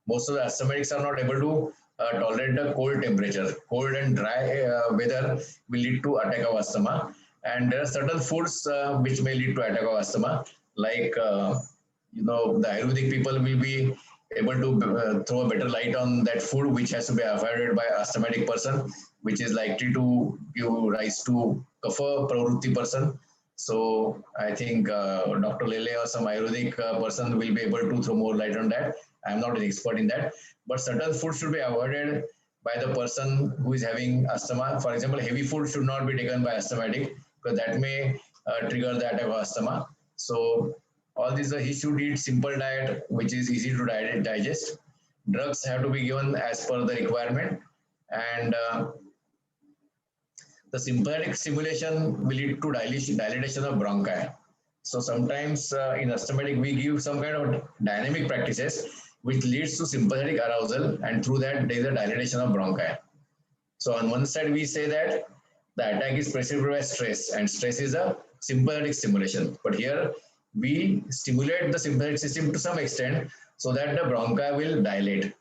Speaker 1: Most of the asthmatics are not able to tolerate the cold temperature. Cold and dry weather will lead to attack of asthma. And there are certain foods which may lead to attack of asthma, like the Ayurvedic people will be able to throw a better light on that food which has to be avoided by asthmatic person, which is likely to give rise to kapha pravrutti person. So I think Dr. Lele or some Ayurvedic person will be able to throw more light on that. I am not an expert in that, but certain food should be avoided by the person who is having asthma. For example, heavy food should not be taken by asthmatic because that may trigger the attack of asthma. So all these, he should eat simple diet, which is easy to digest. Drugs have to be given as per the requirement. And the sympathetic stimulation will lead to dilatation of bronchi. So sometimes in asthmatic, we give some kind of dynamic practices which leads to sympathetic arousal, and through that there is a dilatation of bronchi. So on one side, we say that the attack is precipitated by stress, and stress is a sympathetic stimulation. But here we stimulate the sympathetic system to some extent so that the bronchi will dilate.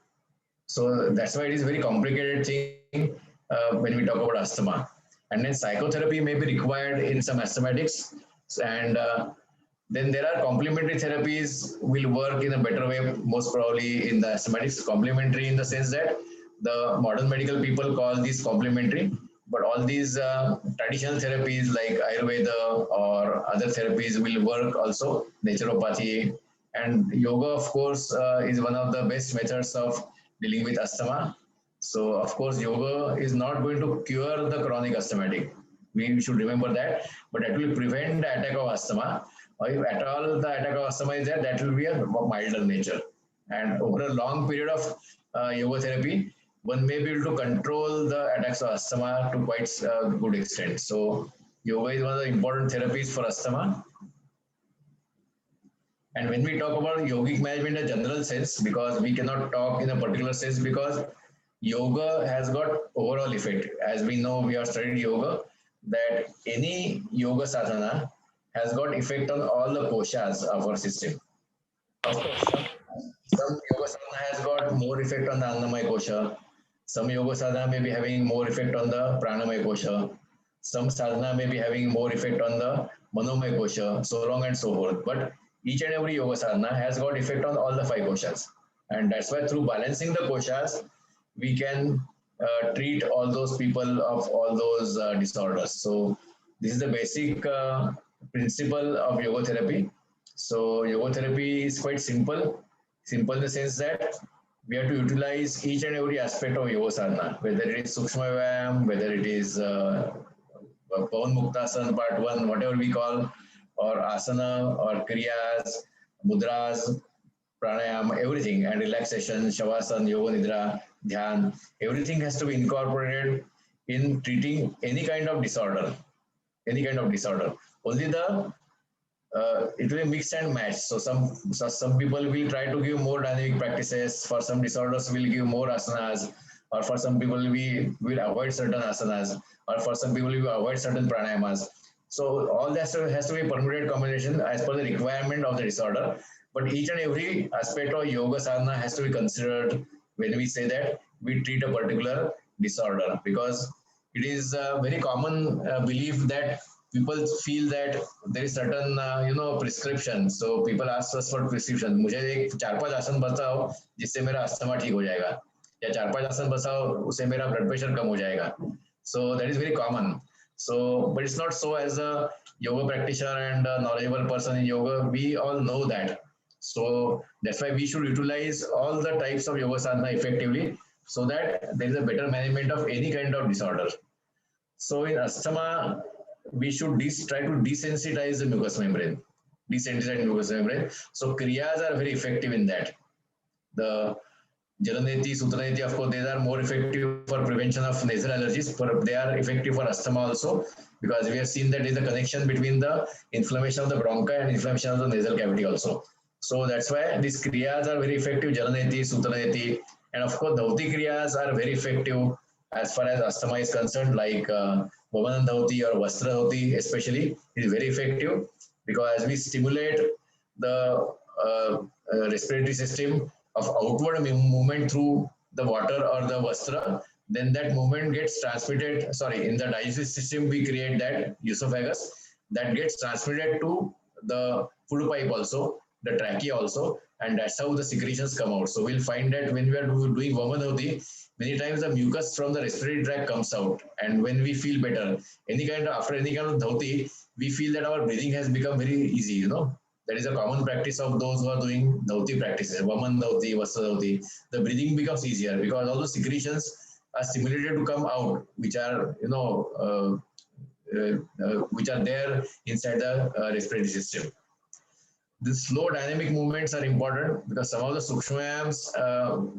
Speaker 1: So that's why it is a very complicated thing when we talk about asthma. And then psychotherapy may be required in some asthmatics. And then there are complementary therapies will work in a better way, most probably in the asthmatics. Complementary in the sense that the modern medical people call these complementary, but all these traditional therapies like Ayurveda or other therapies will work also, naturopathy. And yoga, of course, is one of the best methods of dealing with asthma. So, of course, yoga is not going to cure the chronic asthmatic. We should remember that, but that will prevent the attack of asthma. Or if at all the attack of asthma is there, that will be a milder nature. And over a long period of yoga therapy, one may be able to control the attacks of asthma to quite a good extent. So yoga is one of the important therapies for asthma. And when we talk about yogic management in a general sense, because we cannot talk in a particular sense, because yoga has got overall effect. As we know, we have studied yoga, that any yoga sadhana has got effect on all the koshas of our system. Of course, some yoga sadhana has got more effect on the Annamaya kosha. Some yoga sadhana may be having more effect on the Pranamaya kosha. Some sadhana may be having more effect on the Manomaya kosha, so long and so forth. But each and every yoga sadhana has got effect on all the five koshas. And that's why through balancing the koshas, we can treat all those people of all those disorders. So this is the basic principle of yoga therapy. So yoga therapy is quite simple. Simple in the sense that we have to utilize each and every aspect of yoga sadhana, whether it is Sukshma Vyayam, whether it is Pawan Muktasan part 1, whatever we call, or asana, or kriyas, mudras, pranayama, everything, and relaxation, shavasana, yoga nidra, dhyan, everything has to be incorporated in treating any kind of disorder. Any kind of disorder. Only the it will be mix and match. So some people will try to give more dynamic practices. For some disorders, will give more asanas, or for some people we will avoid certain asanas, or for some people we will avoid certain pranayamas. So all that has to be permuted combination as per the requirement of the disorder. But each and every aspect of yoga sadhana has to be considered when we say that we treat a particular disorder, because it is a very common belief that people feel that there is certain prescription. So people ask us for prescription. मुझे एक 4-5 आसन बताओ जिससे मेरा asthma ठीक हो जाएगा, या 4-5 आसन बताओ उससे मेरा ब्लड प्रेशर कम हो जाएगा. So that is very common. So but it's not so. As a yoga practitioner and a knowledgeable person in yoga, we all know that. So that's why we should utilize all the types of yoga sadhana effectively, so that there is a better management of any kind of disorder. So in asthma, we should try to desensitize the mucous membrane. Desensitize the mucous membrane. So kriyas are very effective in that. The Jalaneti, Sutraneti, of course, they are more effective for prevention of nasal allergies, but they are effective for asthma also, because we have seen that there is a connection between the inflammation of the bronchi and inflammation of the nasal cavity also. So that's why these kriyas are very effective, Jalaneti, Sutraneti, and of course, Dhauti kriyas are very effective as far as asthma is concerned, like Bhavanan Dhauti or Vastra Dhauti especially is very effective, because as we stimulate the respiratory system of outward movement through the water or the vastra, then that movement gets transmitted, in the digestive system we create that esophagus, that gets transmitted to the food pipe also, the trachea also, and that's how the secretions come out. So we'll find that when we are doing Vamanavati, many times the mucus from the respiratory tract comes out, and when we feel better, after any kind of dhauti, we feel that our breathing has become very easy, That is a common practice of those who are doing dhauti practices, Vaman dhauti, Vastra dhauti. The breathing becomes easier because all the secretions are stimulated to come out, which are, which are there inside the respiratory system. The slow dynamic movements are important, because some of the Sukshma Vyayams,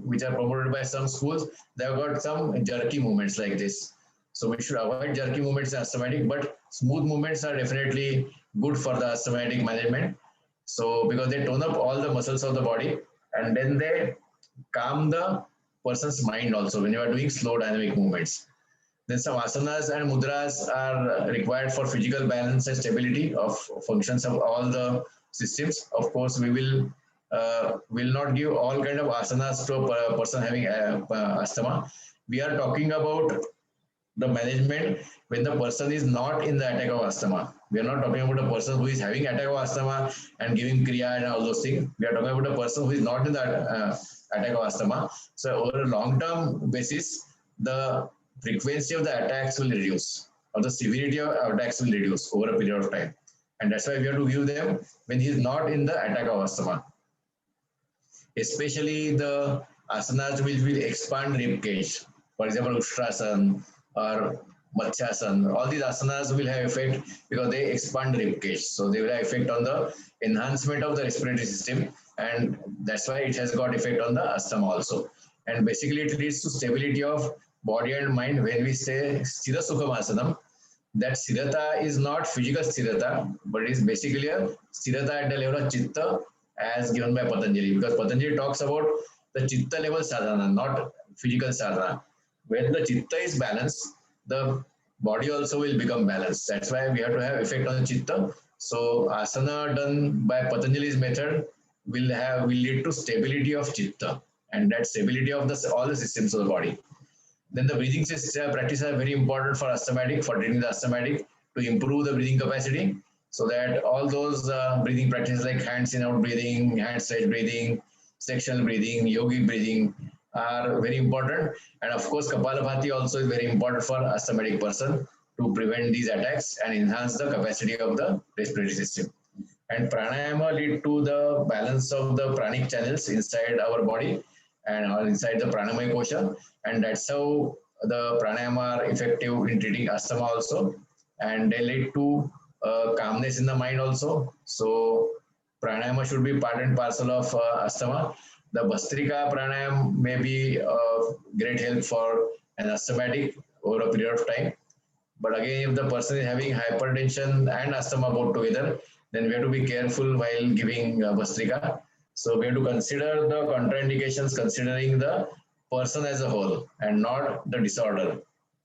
Speaker 1: which are promoted by some schools, they have got some jerky movements like this. So we should avoid jerky movements in asthmatic, but smooth movements are definitely good for the asthmatic management. So because they tone up all the muscles of the body, and then they calm the person's mind also when you are doing slow dynamic movements. Then some asanas and mudras are required for physical balance and stability of functions of all the systems. Of course, we will not give all kind of asanas to a person having asthma. We are talking about the management when the person is not in the attack of asthma. We are not talking about a person who is having attack of asthma and giving kriya and all those things. We are talking about a person who is not in the attack of asthma. So over a long-term basis, the frequency of the attacks will reduce, or the severity of attacks will reduce over a period of time. And that's why we have to give them when he is not in the attack of asthma. Especially the asanas which will expand rib cage. For example, Ushtrasana or Matsyasana. All these asanas will have effect because they expand rib cage. So they will have effect on the enhancement of the respiratory system, and that's why it has got effect on the asthma also. and basically it leads to stability of body and mind when we say Sthira Sukham Asanam. That sthirata is not physical sthirata, but it is basically a sthirata at the level of chitta as given by Patanjali, because Patanjali talks about the chitta level sadhana, not physical sadhana. When the chitta is balanced, the body also will become balanced. That's why we have to have effect on the chitta. So asana done by Patanjali's method will lead to stability of chitta, and that stability of all the systems of the body. Then the breathing practices are very important for asthmatic, for treating the asthmatic, to improve the breathing capacity, so that all those breathing practices like hands in out breathing, hand stretch breathing, sectional breathing, yogic breathing are very important. And of course, Kapalabhati also is very important for asthmatic person to prevent these attacks and enhance the capacity of the respiratory system. And pranayama lead to the balance of the pranic channels inside our body and inside the pranamaya kosha, and that's how the pranayama are effective in treating asthma also, and they lead to calmness in the mind also. So pranayama should be part and parcel of asthma. The Bhastrika pranayam may be great help for an asthmatic over a period of time. But again, if the person is having hypertension and asthma both together, then we have to be careful while giving Bhastrika. So we have to consider the contraindications considering the person as a whole and not the disorder.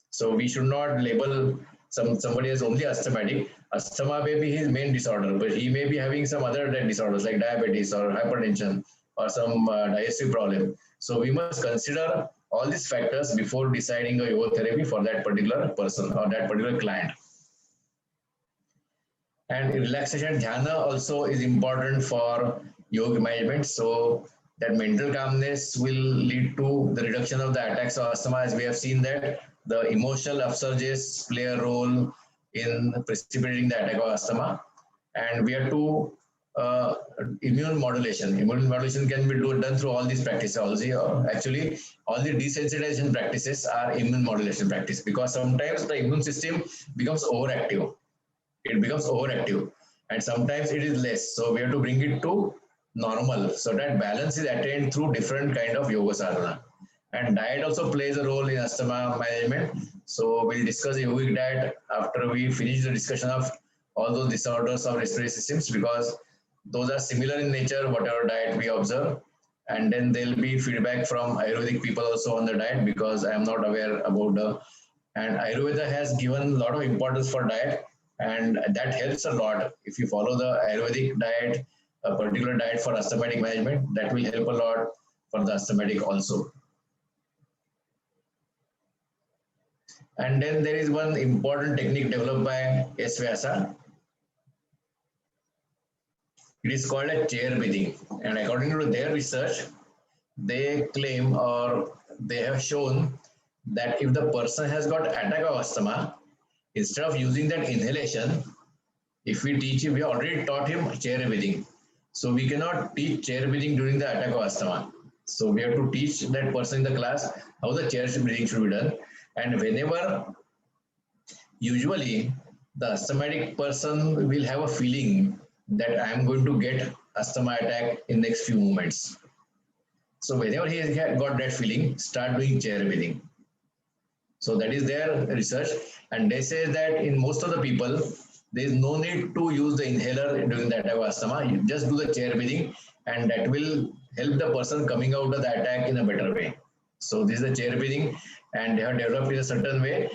Speaker 1: So we should not label somebody as only asthmatic. Asthma may be his main disorder, but he may be having some other disorders like diabetes or hypertension or some digestive problem. So we must consider all these factors before deciding a yoga therapy for that particular person or that particular client. And relaxation dhyana also is important for yoga management. So that mental calmness will lead to the reduction of the attacks of asthma, as we have seen that the emotional upsurges play a role in precipitating the attack of asthma. And we have to immune modulation. Immune modulation can be done through all these practices. Also, actually, all the desensitization practices are immune modulation practice, because sometimes the immune system becomes overactive. It becomes overactive, and sometimes it is less. So we have to bring it to normal, so that balance is attained through different kind of yoga sadhana. And diet also plays a role in asthma management. So we'll discuss yogic diet after we finish the discussion of all those disorders of respiratory systems, because those are similar in nature, whatever diet we observe. And then there'll be feedback from Ayurvedic people also on the diet, because I am not aware about the, and Ayurveda has given a lot of importance for diet, and that helps a lot. If you follow the Ayurvedic diet, a particular diet for asthmatic management, that will help a lot for the asthmatic also. And then there is one important technique developed by S. Vyasa. It is called a chair breathing. And according to their research, they claim or they have shown that if the person has got attack of asthma, instead of using that inhalation, if we teach him, we already taught him chair breathing. So we cannot teach chair breathing during the attack of asthma. So we have to teach that person in the class how the chair breathing should be done. And whenever, usually the asthmatic person will have a feeling that I am going to get asthma attack in next few moments. So whenever he has got that feeling, start doing chair breathing. So that is their research. And they say that in most of the people, there is no need to use the inhaler during the attack of asthma. You just do the chair breathing, and that will help the person coming out of the attack in a better way. So this is the chair breathing, and they have developed in a certain way.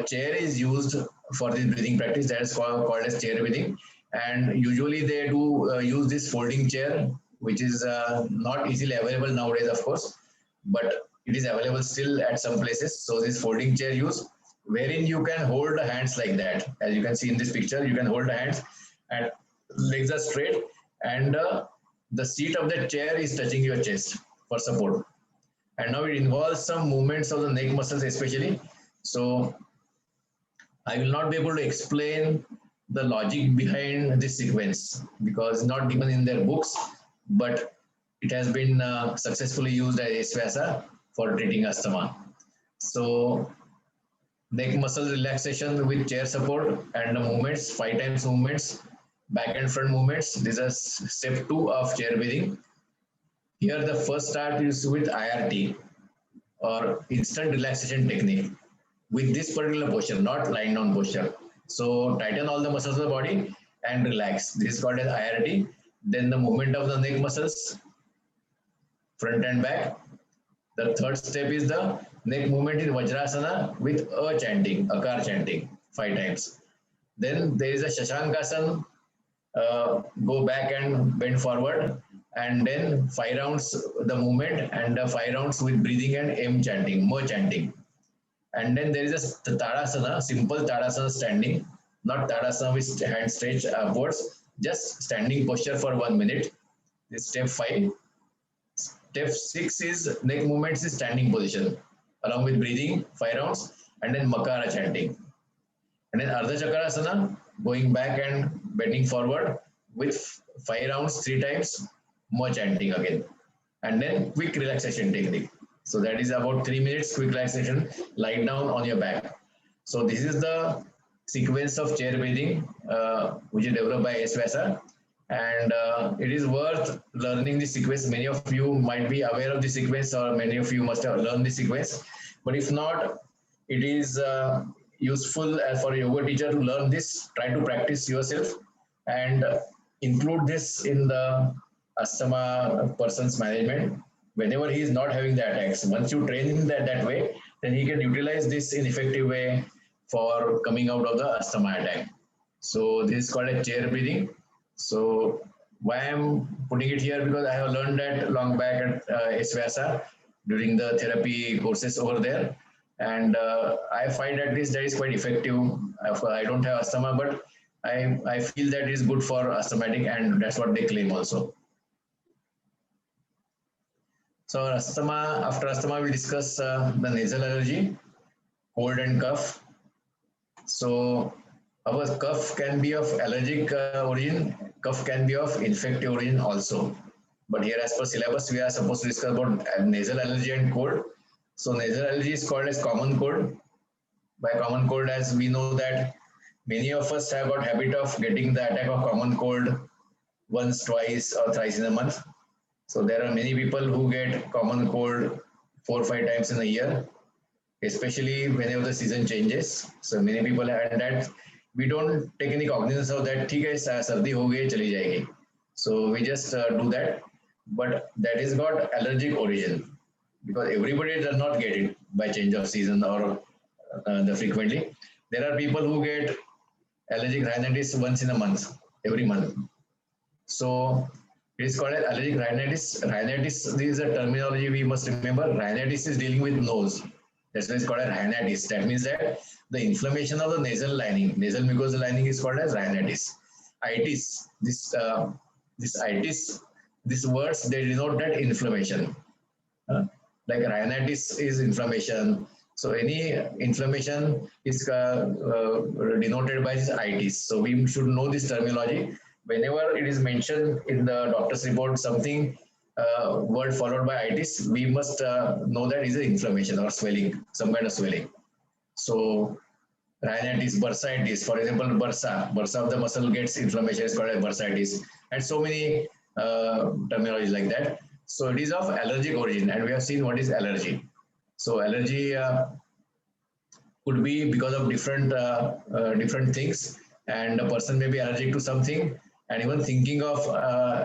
Speaker 1: Chair is used for this breathing practice, that is called as chair breathing. And usually they do use this folding chair, which is not easily available nowadays, of course, but it is available still at some places. So this folding chair use, wherein you can hold the hands like that. As you can see in this picture, you can hold the hands and legs are straight, and the seat of the chair is touching your chest for support. And now it involves some movements of the neck muscles especially. So I will not be able to explain the logic behind this sequence because it's not given in their books, but it has been successfully used as S. Vyasa for treating asthma. So neck muscle relaxation with chair support and the movements, 5 times movements, back and front movements. This is step 2 of chair breathing. Here the first start is with IRT. or instant relaxation technique with this particular posture, not lying down posture. So tighten all the muscles of the body and relax. This is called as IRT. Then the movement of the neck muscles, front and back. The third step is the neck movement in Vajrasana with a chanting, akar chanting, 5 times. Then there is a Shashankasana, go back and bend forward, and then 5 rounds the movement and 5 rounds with breathing and M chanting, Mo chanting. And then there is a Tadasana, simple Tadasana standing, not Tadasana with hand stretched upwards, just standing posture for 1 minute. This is step 5. Step 6 is neck movements is standing position, along with breathing, 5 rounds, and then Makara chanting. And then Ardha Chakrasana, going back and bending forward with 5 rounds, 3 times, more chanting again. And then quick relaxation technique. So that is about 3 minutes quick relaxation, lie down on your back. So this is the sequence of chair breathing, which is developed by S. Vyasa. And it is worth learning the sequence. Many of you might be aware of the sequence, or many of you must have learned the sequence. But if not, it is useful for a yoga teacher to learn this. Try to practice yourself and include this in the asthma person's management whenever he is not having the attacks. Once you train him that way, then he can utilize this in effective way for coming out of the asthma attack. So this is called a chair breathing. So why I'm putting it here, because I have learned that long back at S. Vyasa during the therapy courses over there. And I find that that is quite effective. I don't have asthma, but I feel that it is good for asthmatic, and that's what they claim also. So asthma, after asthma, we discuss the nasal allergy, cold and cough. So our cough can be of allergic origin, cough can be of infective origin also. But here, as per syllabus, we are supposed to discuss about nasal allergy and cold. So nasal allergy is called as common cold. By common cold, as we know that many of us have got habit of getting the attack of common cold once, twice, or thrice in a month. So there are many people who get common cold 4 or 5 times in a year, especially whenever the season changes. So many people have that. We don't take any cognizance of that. ठीक है, सर्दी हो गई, चली जाएगी. So we just do that. But that is got allergic origin, because everybody does not get it by change of season or frequently. There are people who get allergic rhinitis once in a month, every month. So it is called allergic rhinitis. Rhinitis, this is a terminology we must remember. Rhinitis is dealing with nose. That's why it's called a rhinitis. That means that the inflammation of the nasal lining, nasal mucosal lining, is called as rhinitis. Itis, this itis, these words, they denote that inflammation. Like rhinitis is inflammation. So any inflammation is denoted by this itis. So we should know this terminology. Whenever it is mentioned in the doctor's report, something word followed by itis, we must know that is an inflammation or swelling, some kind of swelling. So rhinitis, bursitis, for example, bursa of the muscle gets inflammation, is called as bursitis, and so many terminologies like that. So it is of allergic origin, and we have seen what is allergy. So allergy could be because of different things, and a person may be allergic to something, and even thinking of,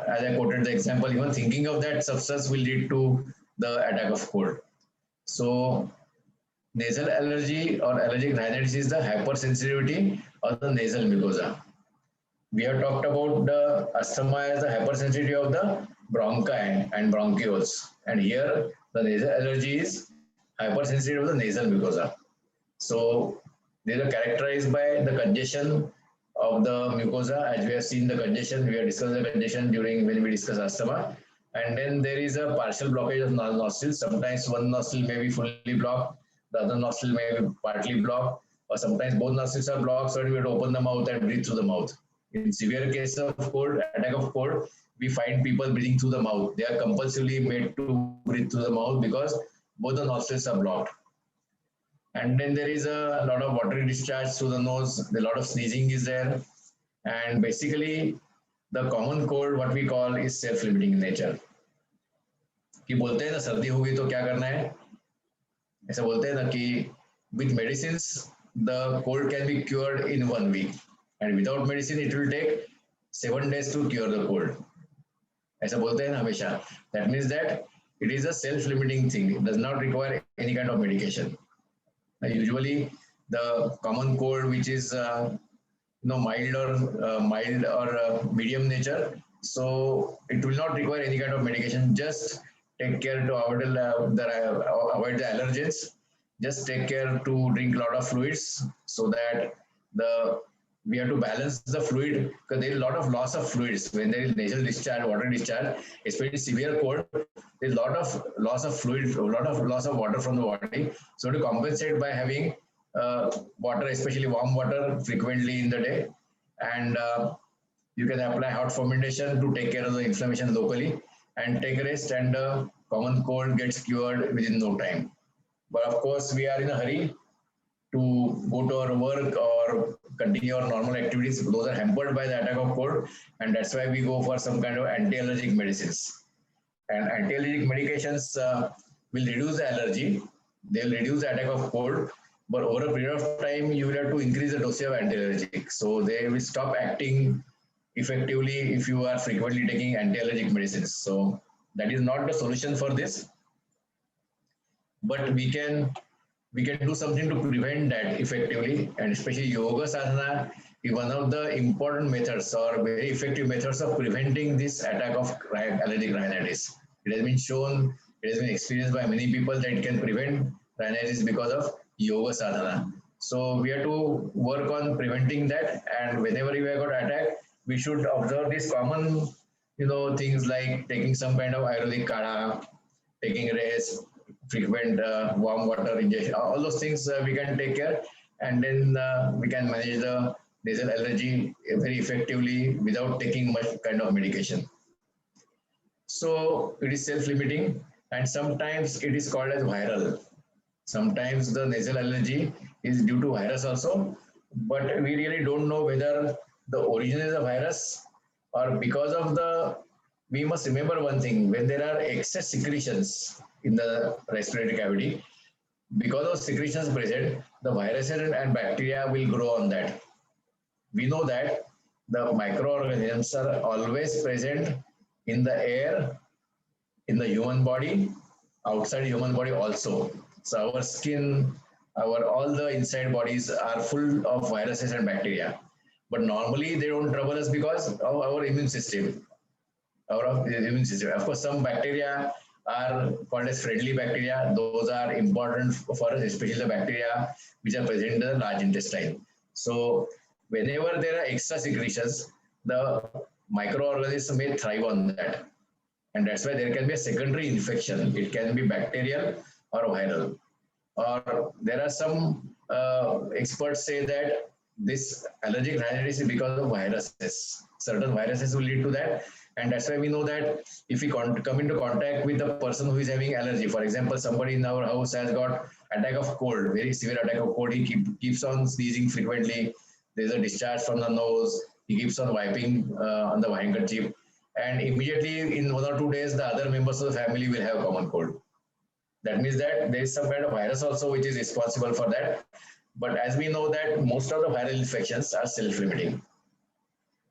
Speaker 1: as I quoted the example, even thinking of that substance will lead to the attack of cold. So nasal allergy or allergic rhinitis is the hypersensitivity of the nasal mucosa. We have talked about the asthma as the hypersensitivity of the bronchi and bronchioles, and here the nasal allergy is hypersensitivity of the nasal mucosa. So these are characterized by the congestion of the mucosa. As we have seen the congestion, we have discussed the congestion during when we discuss asthma. And then there is a partial blockage of nostrils. Sometimes one nostril may be fully blocked, the other nostril may be partly blocked, or sometimes both nostrils are blocked, so we have to open the mouth and breathe through the mouth. In severe case of cold, attack of cold, we find people breathing through the mouth. They are compulsively made to breathe through the mouth because both the nostrils are blocked. And then there is a lot of watery discharge through the nose, a lot of sneezing is there. And basically, the common cold, what we call, is self-limiting in nature. कि बोलते हैं ना सर्दी होगी तो क्या करना है, ऐसा बोलते हैं ना कि with medicines the cold can be cured in 1 week and without medicine it will take 7 days to cure the cold. ऐसा बोलते हैं ना हमेशा. That means that it is a self-limiting thing. It does not require any kind of medication. Usually the common cold which is mild or medium nature, so it will not require any kind of medication. Just take care to avoid the allergens. Just take care to drink a lot of fluids so that the we have to balance the fluid, because there is a lot of loss of fluids when there is nasal discharge, water discharge, especially severe cold. There is a lot of loss of fluid, a lot of loss of water from the body. So to compensate by having water, especially warm water, frequently in the day, and you can apply hot fermentation to take care of the inflammation locally, and take a rest, and common cold gets cured within no time. But of course, we are in a hurry to go to our work or continue our normal activities. Those are hampered by the attack of cold, and that's why we go for some kind of anti-allergic medicines. And anti-allergic medications will reduce the allergy, they'll reduce the attack of cold, but over a period of time, you will have to increase the dose of anti-allergic. So they will stop acting effectively if you are frequently taking anti-allergic medicines. So that is not the solution for this, but we can do something to prevent that effectively, and especially yoga sadhana is one of the important methods or very effective methods of preventing this attack of allergic rhinitis. It has been shown, it has been experienced by many people that it can prevent rhinitis because of yoga sadhana. So we have to work on preventing that, and whenever we have got attack, we should observe these common, things like taking some kind of Ayurvedic kadha, taking rest, frequent warm water ingestion, all those things we can take care, and then we can manage the nasal allergy very effectively without taking much kind of medication. So it is self-limiting, and sometimes it is called as viral. Sometimes the nasal allergy is due to virus also, but we really don't know whether the origin is a virus or because of the. We must remember one thing: when there are excess secretions in the respiratory cavity, because of secretions present, the viruses and bacteria will grow on that. We know that the microorganisms are always present in the air, in the human body, outside human body also. So our skin, our all the inside bodies are full of viruses and bacteria. But normally they don't trouble us because of our immune system. Our immune system. Of course, some bacteria are called as friendly bacteria. Those are important for us, especially the bacteria which are present in the large intestine. So whenever there are extra secretions, the microorganisms may thrive on that. And that's why there can be a secondary infection. It can be bacterial or viral. Or there are some experts say that this allergic rhinitis is because of viruses. Certain viruses will lead to that. And that's why we know that if we come into contact with a person who is having allergy, for example, somebody in our house has got attack of cold, very severe attack of cold, he keeps on sneezing frequently, there's a discharge from the nose, he keeps on wiping on the handkerchief, and immediately in 1 or 2 days, the other members of the family will have common cold. That means that there is some kind of virus also which is responsible for that. But as we know that most of the viral infections are self-limiting.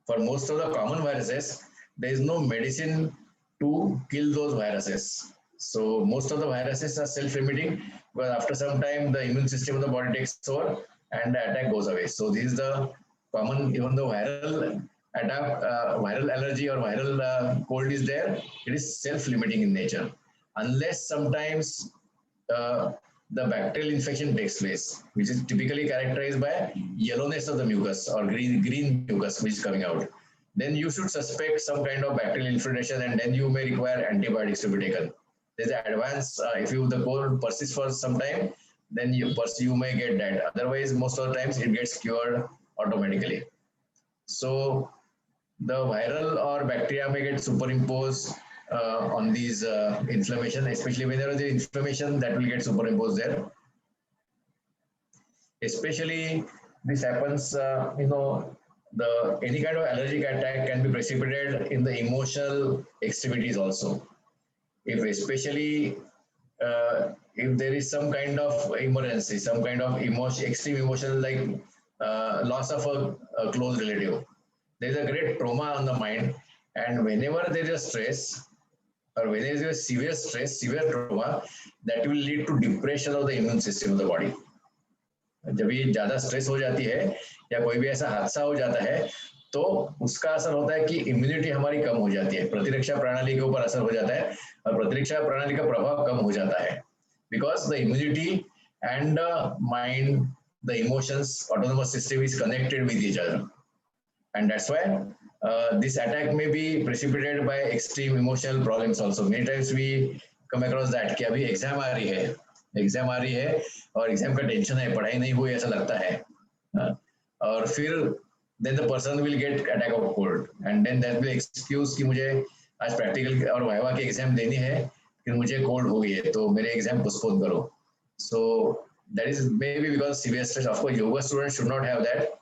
Speaker 1: For most of the common viruses, there is no medicine to kill those viruses. So most of the viruses are self-limiting, because after some time the immune system of the body takes over and the attack goes away. So this is the common, even though viral attack, viral allergy or viral cold is there, it is self-limiting in nature. Unless sometimes the bacterial infection takes place, which is typically characterized by yellowness of the mucus or green mucus which is coming out. Then you should suspect some kind of bacterial infiltration, and then you may require antibiotics to be taken. There's an advance, if the cold persists for some time, then you may get that. Otherwise, most of the times it gets cured automatically. So the viral or bacteria may get superimposed on these inflammation, especially when there is inflammation that will get superimposed there. Especially this happens, any kind of allergic attack can be precipitated in the emotional extremities also. If especially if there is some kind of emergency, some kind of emotion, extreme emotion like loss of a close relative, there is a great trauma on the mind, and whenever there is a stress or when there is a severe stress, severe trauma, that will lead to depression of the immune system of the body. जब ये ज्यादा stress हो जाती है या कोई भी ऐसा हादसा हो जाता है तो उसका असर होता है कि इम्यूनिटी हमारी कम हो जाती है, प्रतिरक्षा प्रणाली के ऊपर असर हो जाता है और प्रतिरक्षा प्रणाली का प्रभाव कम हो जाता है, because the immunity and mind, the emotions, autonomous system is connected with each other, and that's why this attack may be precipitated by extreme emotional problems also. Many times we come across that कि अभी exam आ रही है और exam का tension है, पढ़ाई नहीं हुई ऐसा लगता है, और फिर then the person will get attack of cold and then that will excuse कि मुझे आज प्रैक्टिकल और वाइवा की एग्जाम देनी है, फिर मुझे कोल्ड हो गई है तो मेरे एग्जाम पोस्टपोन करो. So that is maybe because severe stress. Of course, yoga students should not have that,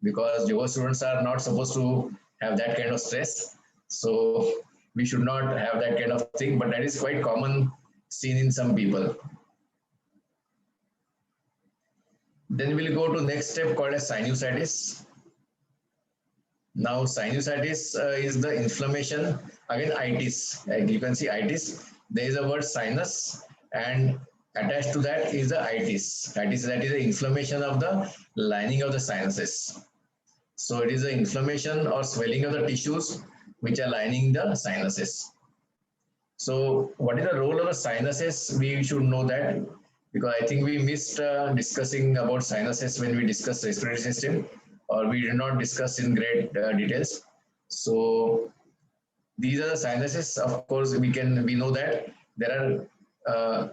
Speaker 1: because yoga students are not supposed to have that kind of stress. So we should not have that kind of thing, but that is quite common seen in some people. Then we'll go to next step called as sinusitis. Now sinusitis is the inflammation, again itis, you can see itis, there is a word sinus and attached to that is the itis. Itis, that is the inflammation of the lining of the sinuses. So it is the inflammation or swelling of the tissues which are lining the sinuses. So what is the role of the sinuses? We should know that, because I think we missed discussing about sinuses when we discussed respiratory system, or we did not discuss in great details. So these are the sinuses. Of course, we know that there are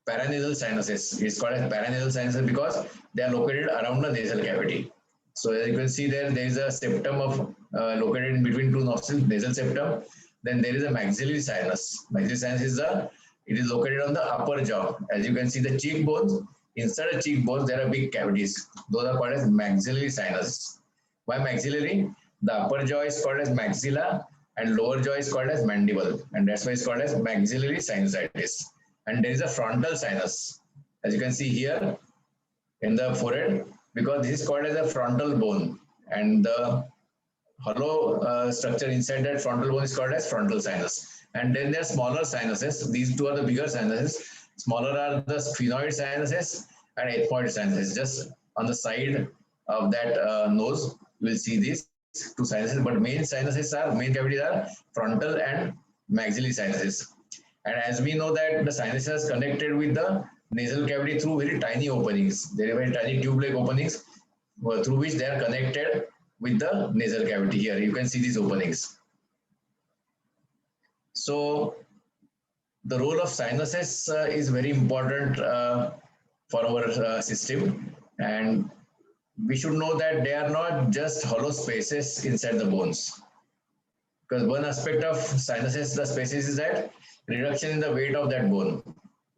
Speaker 1: paranasal sinuses. It's called as paranasal sinuses because they are located around the nasal cavity. So as you can see there is a septum of located in between two nostrils, nasal septum. Then there is a maxillary sinus. Maxillary sinus is it is located on the upper jaw. As you can see the cheekbones, inside the cheekbones there are big cavities. Those are called as maxillary sinus. Why maxillary? The upper jaw is called as maxilla and lower jaw is called as mandible, and that's why it's called as maxillary sinusitis. And there is a frontal sinus, as you can see here in the forehead, because this is called as a frontal bone, and the hollow structure inside that frontal bone is called as frontal sinus. And then there are smaller sinuses. These two are the bigger sinuses. Smaller are the sphenoid sinuses and ethmoid sinuses. Just on the side of that nose, you will see these two sinuses. But main cavities are frontal and maxillary sinuses. And as we know that the sinuses are connected with the nasal cavity through very tiny openings. There are very tiny tube-like openings through which they are connected with the nasal cavity. Here you can see these openings. So the role of sinuses is very important for our system, and we should know that they are not just hollow spaces inside the bones, because one aspect of sinuses, the spaces, is that reduction in the weight of that bone.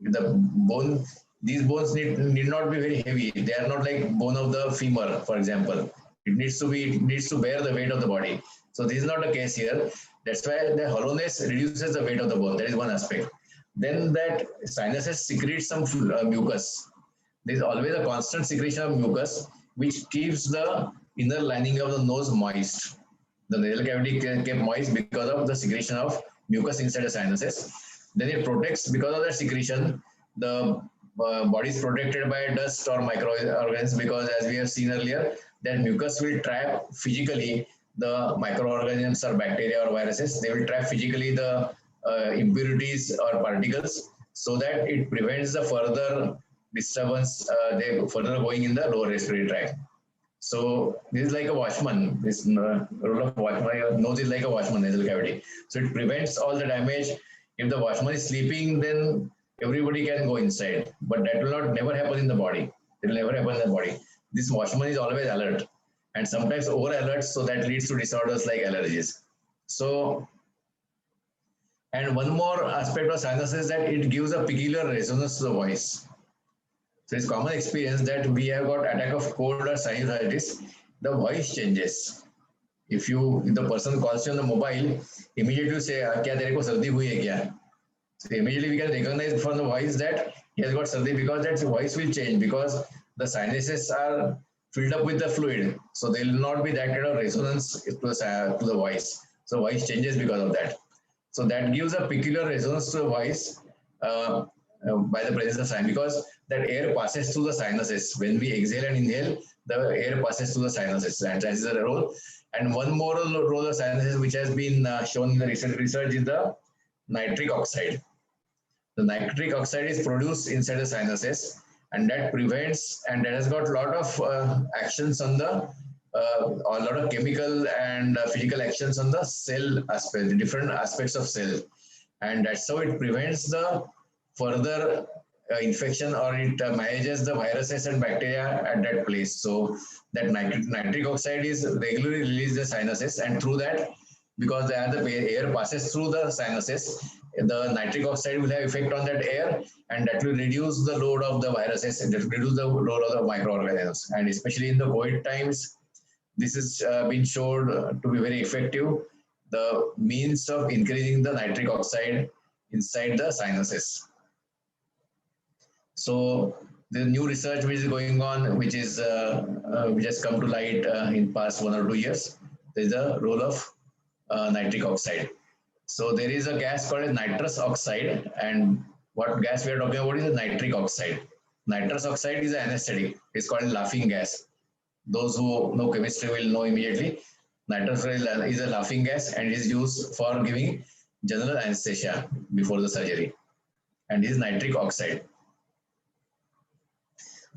Speaker 1: The bone, these bones need not be very heavy. They are not like bone of the femur, for example. It needs to bear the weight of the body. So this is not the case here. That's why the hollowness reduces the weight of the bone. That is one aspect. Then that sinuses secrete some mucus. There is always a constant secretion of mucus which keeps the inner lining of the nose moist. The nasal cavity kept moist because of the secretion of mucus inside the sinuses. Then it protects, because of that secretion, the body is protected by dust or microorganisms, because as we have seen earlier, that mucus will trap physically the microorganisms or bacteria or viruses. They will trap physically the impurities or particles, so that it prevents the further disturbance, they further going in the lower respiratory tract. So this is like a watchman. This role of watchman, your nose is like a watchman, nasal cavity. So it prevents all the damage. If the watchman is sleeping, then everybody can go inside, but that will never happen in the body. It will never happen in the body. This watchman is always alert, and sometimes over alert, so that leads to disorders like allergies. So, and one more aspect of sinus is that it gives a peculiar resonance to the voice. So it's common experience that we have got attack of cold or sinusitis, the voice changes. If the person calls you on the mobile, immediately you say, "क्या तेरे को सर्दी हुई है क्या?" So immediately we can recognize from the voice that he has got सर्दी, because that voice will change because the sinuses are filled up with the fluid. So there will not be that kind of resonance to the voice. So voice changes because of that. So that gives a peculiar resonance to the voice by the presence of sinus, because that air passes through the sinuses. When we exhale and inhale, the air passes through the sinuses, and that is the role. And one more role of sinuses which has been shown in the recent research is the nitric oxide. The nitric oxide is produced inside the sinuses, and that prevents, and that has got a lot of actions on the a lot of chemical and physical actions on the cell aspect, the different aspects of cell, and that's how it prevents the further infection, or it manages the viruses and bacteria at that place. So that nitric oxide is regularly released in the sinuses, and through that, because the air passes through the sinuses, the nitric oxide will have effect on that air, and that will reduce the load of the viruses and reduce the load of the microorganisms. And especially in the COVID times, this has been shown to be very effective, the means of increasing the nitric oxide inside the sinuses. So the new research which is going on, which has come to light in past 1 or 2 years, there is a role of nitric oxide. So there is a gas called nitrous oxide, and what gas we are talking about is a nitric oxide. Nitrous oxide is an anesthetic. It's called laughing gas. Those who know chemistry will know immediately. Nitrous oxide is a laughing gas and is used for giving general anesthesia before the surgery. And this is nitric oxide.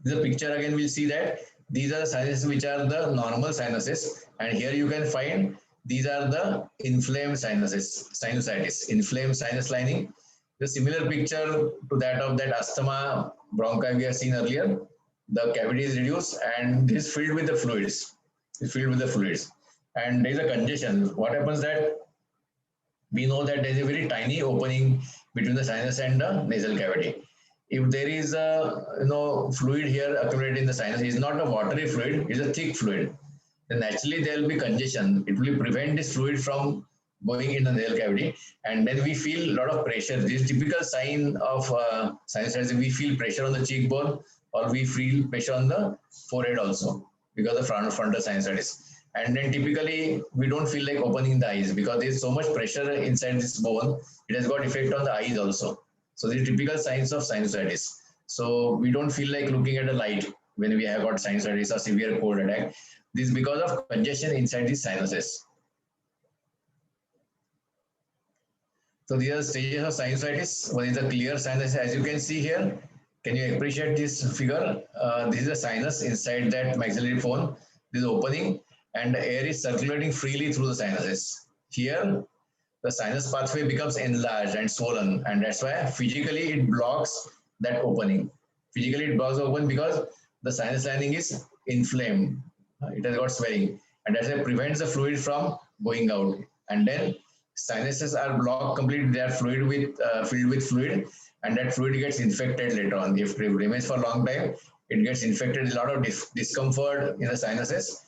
Speaker 1: This picture again, we'll see that these are the sinuses which are the normal sinuses, and here you can find these are the inflamed sinuses, sinusitis, inflamed sinus lining. The similar picture to that of that asthma bronchi we have seen earlier. The cavity is reduced and it is filled with the fluids. It's filled with the fluids, and there is a congestion. What happens that we know that there is a very tiny opening between the sinus and the nasal cavity. If there is a fluid here accumulated in the sinus, it's not a watery fluid, it's a thick fluid, then naturally there will be congestion. It will prevent this fluid from going in the nasal cavity, and then we feel a lot of pressure. This is typical sign of sinusitis. We feel pressure on the cheekbone, or we feel pressure on the forehead also because of frontal sinusitis. And then typically we don't feel like opening the eyes because there is so much pressure inside this bone. It has got effect on the eyes also. So these are typical signs of sinusitis. So we don't feel like looking at a light when we have got sinusitis or severe cold attack. This is because of congestion inside the sinuses. So these are the stages of sinusitis. One is the clear sinus, as you can see here. Can you appreciate this figure? This is a sinus inside that maxillary bone. This is opening, and the air is circulating freely through the sinuses. Here, the sinus pathway becomes enlarged and swollen, and that's why physically it blocks that opening. Physically it blocks the opening because the sinus lining is inflamed. It has got swelling, and that's why it prevents the fluid from going out. And then sinuses are blocked completely. They are filled with fluid, and that fluid gets infected later on. If it remains for a long time, it gets infected. A lot of discomfort in the sinuses.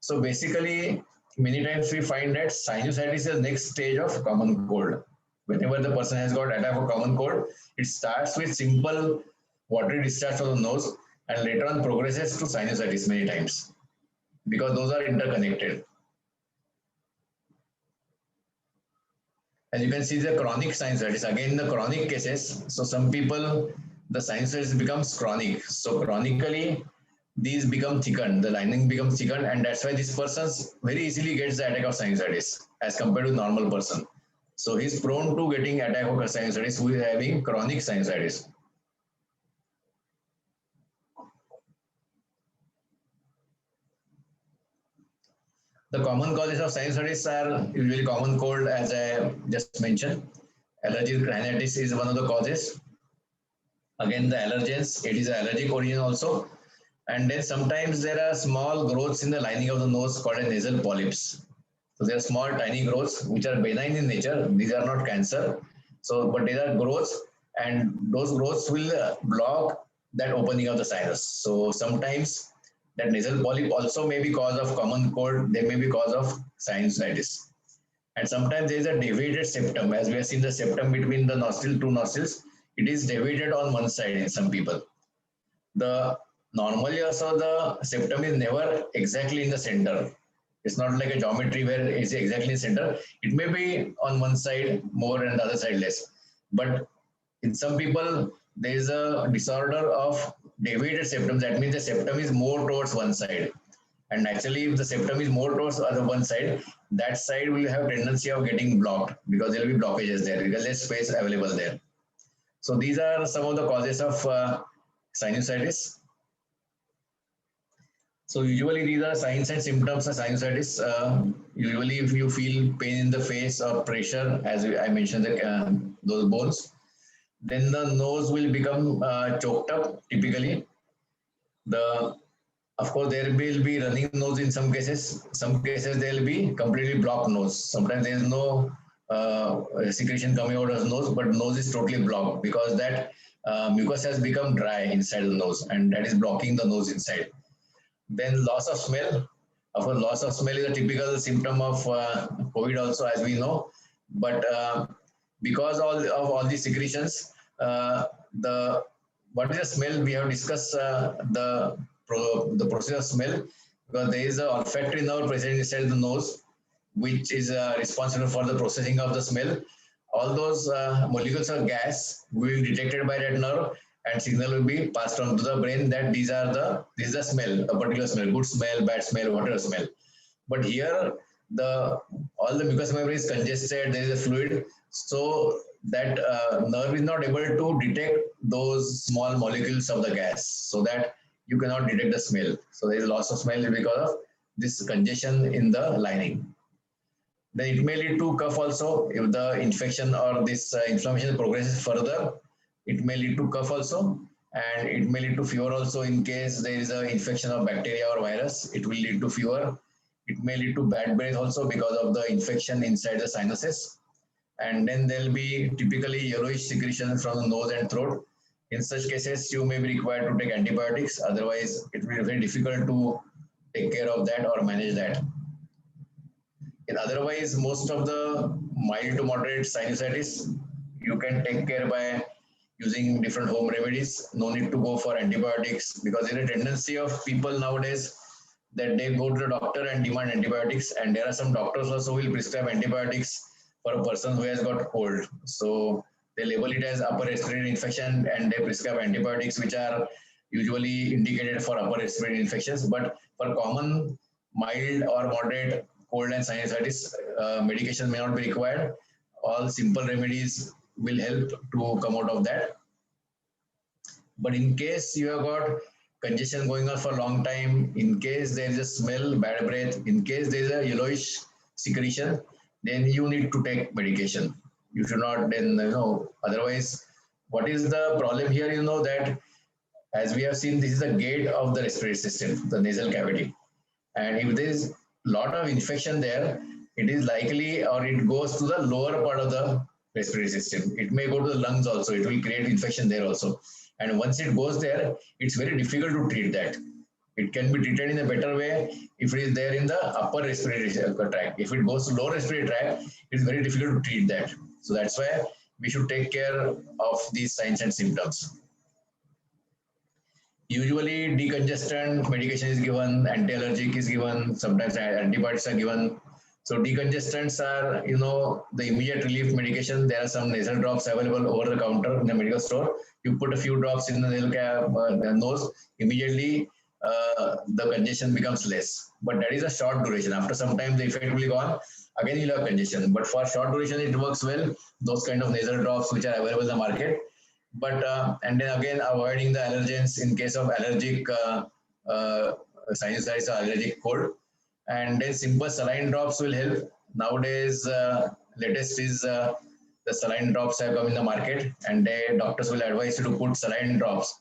Speaker 1: So basically, many times we find that sinusitis is the next stage of common cold. Whenever the person has got attack of common cold, it starts with simple watery discharge from the nose, and later on progresses to sinusitis many times because those are interconnected. As you can see, the chronic sinusitis, again the chronic cases. So some people, the sinusitis becomes chronic. So chronically, these become thickened, the lining becomes thickened, and that's why this person very easily gets the attack of sinusitis as compared to normal person. So he's prone to getting attack of sinusitis who is having chronic sinusitis. The common causes of sinusitis are usually common cold, as I just mentioned. Allergic rhinitis is one of the causes. Again, the allergens, it is an allergic origin also. And then sometimes there are small growths in the lining of the nose called as nasal polyps. So there are small tiny growths which are benign in nature. These are not cancer. So, but they are growths, and those growths will block that opening of the sinus. So sometimes that nasal polyp also may be cause of common cold. They may be cause of sinusitis. And sometimes there is a deviated septum, as we have seen the septum between the nostril, two nostrils, it is deviated on one side in some people. The normally also the septum is never exactly in the center. It's not like a geometry where it's exactly in the center. It may be on one side more and the other side less. But in some people, there is a disorder of deviated septum. That means the septum is more towards one side. And actually, if the septum is more towards the one side, that side will have tendency of getting blocked because there will be blockages there because less space available there. So these are some of the causes of sinusitis. So usually these are signs and symptoms of sinusitis. Usually if you feel pain in the face or pressure, as I mentioned, those bones, then the nose will become choked up typically. Of course, there will be running nose in some cases. Some cases there will be completely blocked nose. Sometimes there is no secretion coming out of the nose, but nose is totally blocked because that mucus has become dry inside the nose and that is blocking the nose inside. Then loss of smell. Of course, loss of smell is a typical symptom of COVID also, as we know. But because of all these secretions, what is the smell? We have discussed the process of smell because there is an olfactory nerve present inside the nose, which is responsible for the processing of the smell. All those molecules of gas will be detected by that nerve and signal will be passed on to the brain that this is the smell, a particular smell, good smell, bad smell, whatever smell. But here all the mucous membrane is congested, there is a fluid, so that nerve is not able to detect those small molecules of the gas, so that you cannot detect the smell. So there is loss of smell because of this congestion in the lining. Then it may lead to cough also if the infection or this inflammation progresses further. It may lead to cough also, and it may lead to fever also in case there is an infection of bacteria or virus. It will lead to fever. It may lead to bad breath also because of the infection inside the sinuses. And then there will be typically yellowish secretion from the nose and throat. In such cases, you may be required to take antibiotics. Otherwise, it will be very difficult to take care of that or manage that. Otherwise, most of the mild to moderate sinusitis, you can take care by using different home remedies. No need to go for antibiotics because there is a tendency of people nowadays that they go to the doctor and demand antibiotics, and there are some doctors also who will prescribe antibiotics for a person who has got cold. So they label it as upper respiratory infection and they prescribe antibiotics which are usually indicated for upper respiratory infections. But for common mild or moderate cold and sinusitis, medication may not be required. All simple remedies will help to come out of that. But in case you have got congestion going on for a long time, in case there is a smell, bad breath, in case there is a yellowish secretion, then you need to take medication. You should not then, otherwise, what is the problem here? That as we have seen, this is the gate of the respiratory system, the nasal cavity. And if there is a lot of infection there, it is likely or it goes to the lower part of the respiratory system. It may go to the lungs also. It will create infection there also. And once it goes there, it's very difficult to treat that. It can be treated in a better way if it is there in the upper respiratory tract. If it goes to lower respiratory tract, it's very difficult to treat that. So that's why we should take care of these signs and symptoms. Usually decongestant medication is given, anti-allergic is given, sometimes antibiotics are given. So decongestants are, the immediate relief medication. There are some nasal drops available over the counter in the medical store. You put a few drops in the nasal nose, immediately the congestion becomes less. But that is a short duration. After some time, the effect will be gone. Again, you'll have congestion. But for short duration, it works well. Those kind of nasal drops which are available in the market. But and then again, avoiding the allergens in case of allergic sinusitis or allergic cold. And then simple saline drops will help. Nowadays, latest is the saline drops have come in the market, and doctors will advise you to put saline drops,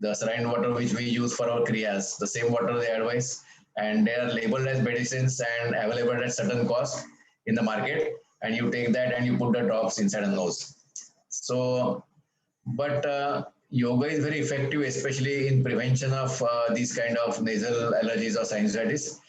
Speaker 1: the saline water which we use for our kriyas, the same water they advise, and they are labeled as medicines and available at certain cost in the market. And you take that and you put the drops inside the nose. So, but yoga is very effective, especially in prevention of these kind of nasal allergies or sinusitis.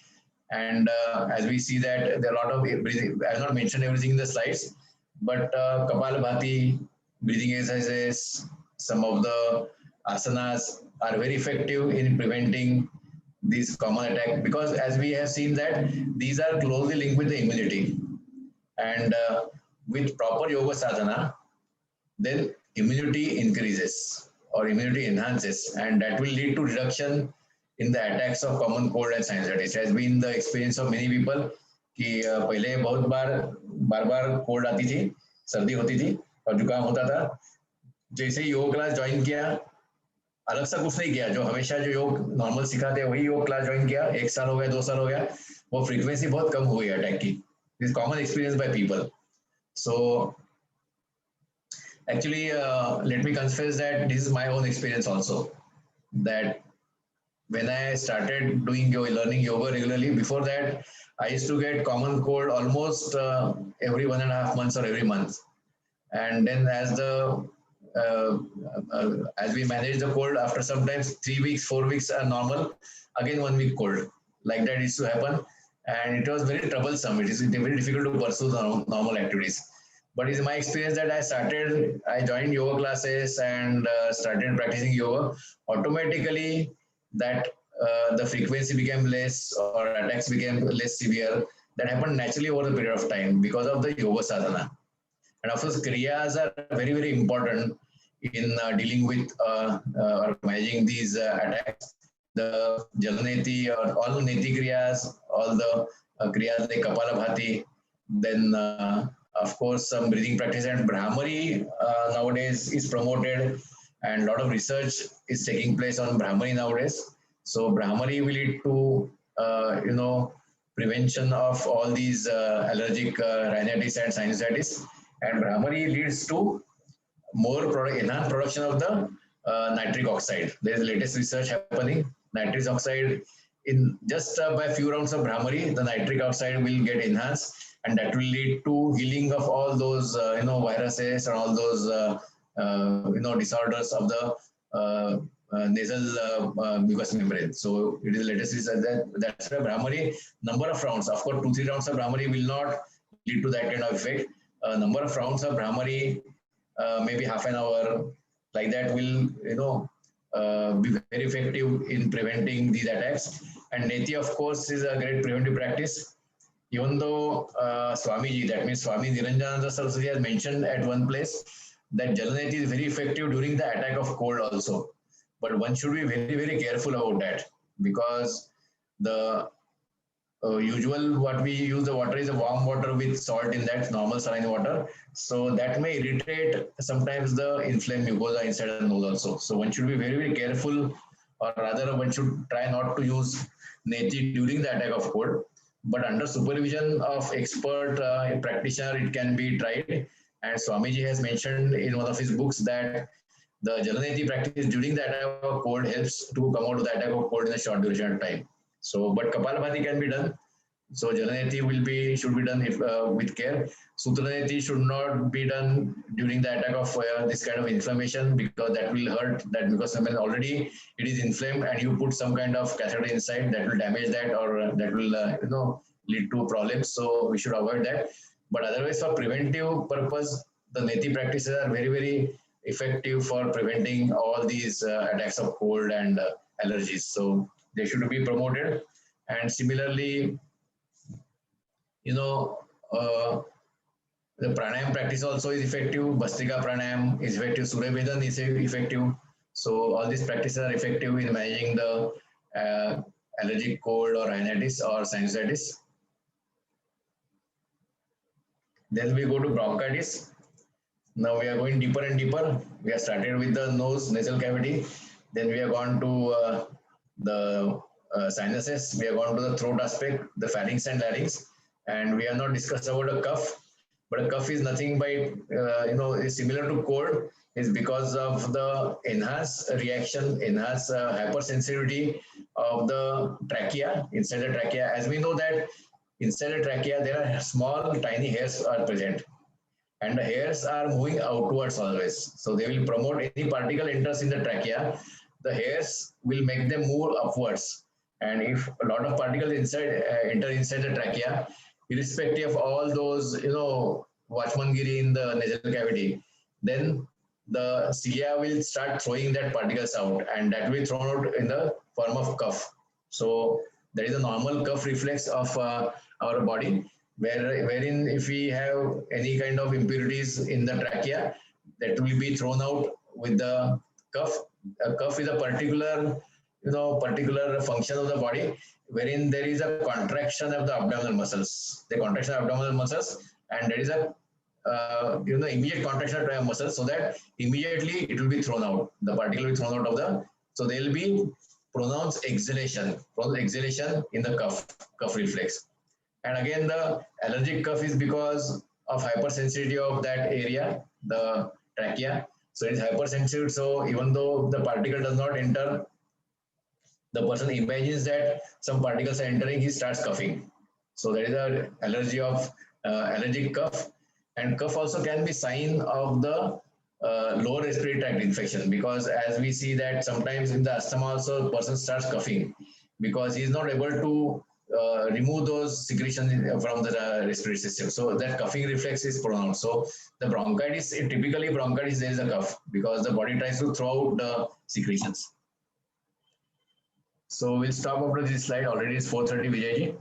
Speaker 1: And as we see that there are a lot of breathing, I will not mention everything in the slides, but Kapalabhati, breathing exercises, some of the asanas are very effective in preventing these common attack, because as we have seen that these are closely linked with the immunity. And with proper yoga sadhana, then immunity increases or immunity enhances, and that will lead to reduction in the attacks of common cold and sinusitis. It has been the experience of many people कि पहले बहुत बार बार cold आती थी, सर्दी होती थी और जुकाम होता था. जैसे ही योग क्लास ज्वाइन किया, अलग सा कुछ नहीं किया, जो हमेशा जो योग नॉर्मल सिखाते हैं वही योग क्लास ज्वाइन किया, 1 साल हो गया, 2 साल हो गया, वो फ्रीक्वेंसी बहुत कम हुई अटैक की. This common experience by people. So actually let me confess that this is my own experience also, that when I started doing yoga, learning yoga regularly, before that I used to get common cold almost every 1.5 months or every month. And then as we manage the cold, after sometimes 3 weeks, 4 weeks are normal, again 1 week cold, like that used to happen. And it was very troublesome. It is very difficult to pursue the normal activities. But it's my experience that I joined yoga classes and started practicing yoga. Automatically, that the frequency became less or attacks became less severe. That happened naturally over the period of time because of the yoga sadhana. And of course, kriyas are very, very important in dealing with or managing these attacks. The Jalaneti or all Neti kriyas, all the kriyas like Kapalabhati, then of course some breathing practice, and Brahmari nowadays is promoted, and a lot of research is taking place on Brahmari nowadays. So Brahmari will lead to prevention of all these allergic rhinitis and sinusitis, and Brahmari leads to more enhanced production of the nitric oxide. There is latest research happening. Nitric oxide, in just by a few rounds of Brahmari, the nitric oxide will get enhanced, and that will lead to healing of all those viruses and all those disorders of the nasal mucous membrane. So it is latest research that's why Brahmari, number of rounds, of course 2-3 rounds of Brahmari will not lead to that kind of effect. Number of rounds of Brahmari, maybe half an hour, like that will be very effective in preventing these attacks. And Neti, of course, is a great preventive practice. Even though Swamiji, that means Swami Niranjananda Saraswati, has mentioned at one place that Jalaneti is very effective during the attack of cold also. But one should be very, very careful about that, because the usual what we use the water is a warm water with salt in that, normal saline water. So that may irritate sometimes the inflamed mucosa inside the nose also. So one should be very, very careful, or rather one should try not to use Neti during the attack of cold. But under supervision of expert practitioner, it can be tried. And Swamiji has mentioned in one of his books that the Jalaneti practice during the attack of cold helps to come out of the attack of cold in a short duration of time. So, but Kapalabhati can be done. So Jalaneti should be done with care. Sutraneti should not be done during the attack of this kind of inflammation, because that will hurt that, because when already it is inflamed and you put some kind of catheter inside, that will damage that, or that will lead to problems. So we should avoid that. But otherwise, for preventive purpose, the Neti practices are very, very effective for preventing all these attacks of cold and allergies. So they should be promoted. And similarly, the pranayam practice also is effective. Bhastrika pranayam is effective. Surya Vedan is effective. So all these practices are effective in managing the allergic cold or rhinitis or sinusitis. Then we go to bronchitis. Now we are going deeper and deeper. We have started with the nose, nasal cavity. Then we have gone to the sinuses. We have gone to the throat aspect, the pharynx and larynx. And we have not discussed about a cough. But a cough is nothing but, is similar to cold. Is because of the enhanced reaction, enhanced hypersensitivity of the trachea, inside the trachea. As we know that inside the trachea, there are small, tiny hairs are present. And the hairs are moving outwards always. So they will promote any particle enters in the trachea, the hairs will make them move upwards. And if a lot of particles enter inside the trachea, irrespective of all those, Watchmangiri in the nasal cavity, then the cilia will start throwing that particles out, and that will be thrown out in the form of cough. So there is a normal cough reflex of our body, wherein if we have any kind of impurities in the trachea, that will be thrown out with the cough. A cough is a particular function of the body, wherein there is a contraction of the abdominal muscles. The contraction of abdominal muscles, and there is a immediate contraction of muscles, so that immediately it will be thrown out. The particle will be thrown out of the. So there will be pronounced exhalation in the cough reflex. And again, the allergic cough is because of hypersensitivity of that area, the trachea. So it is hypersensitive. So even though the particle does not enter, the person imagines that some particles are entering, he starts coughing. So there is an allergy of allergic cough. And cough also can be sign of the lower respiratory tract infection, because as we see that sometimes in the asthma also the person starts coughing because he is not able to remove those secretions from the respiratory system. So that coughing reflex is pronounced. So the bronchitis, typically bronchitis, there is a cough because the body tries to throw out the secretions. So we'll stop after this slide. Already it's 4:30, Vijayji.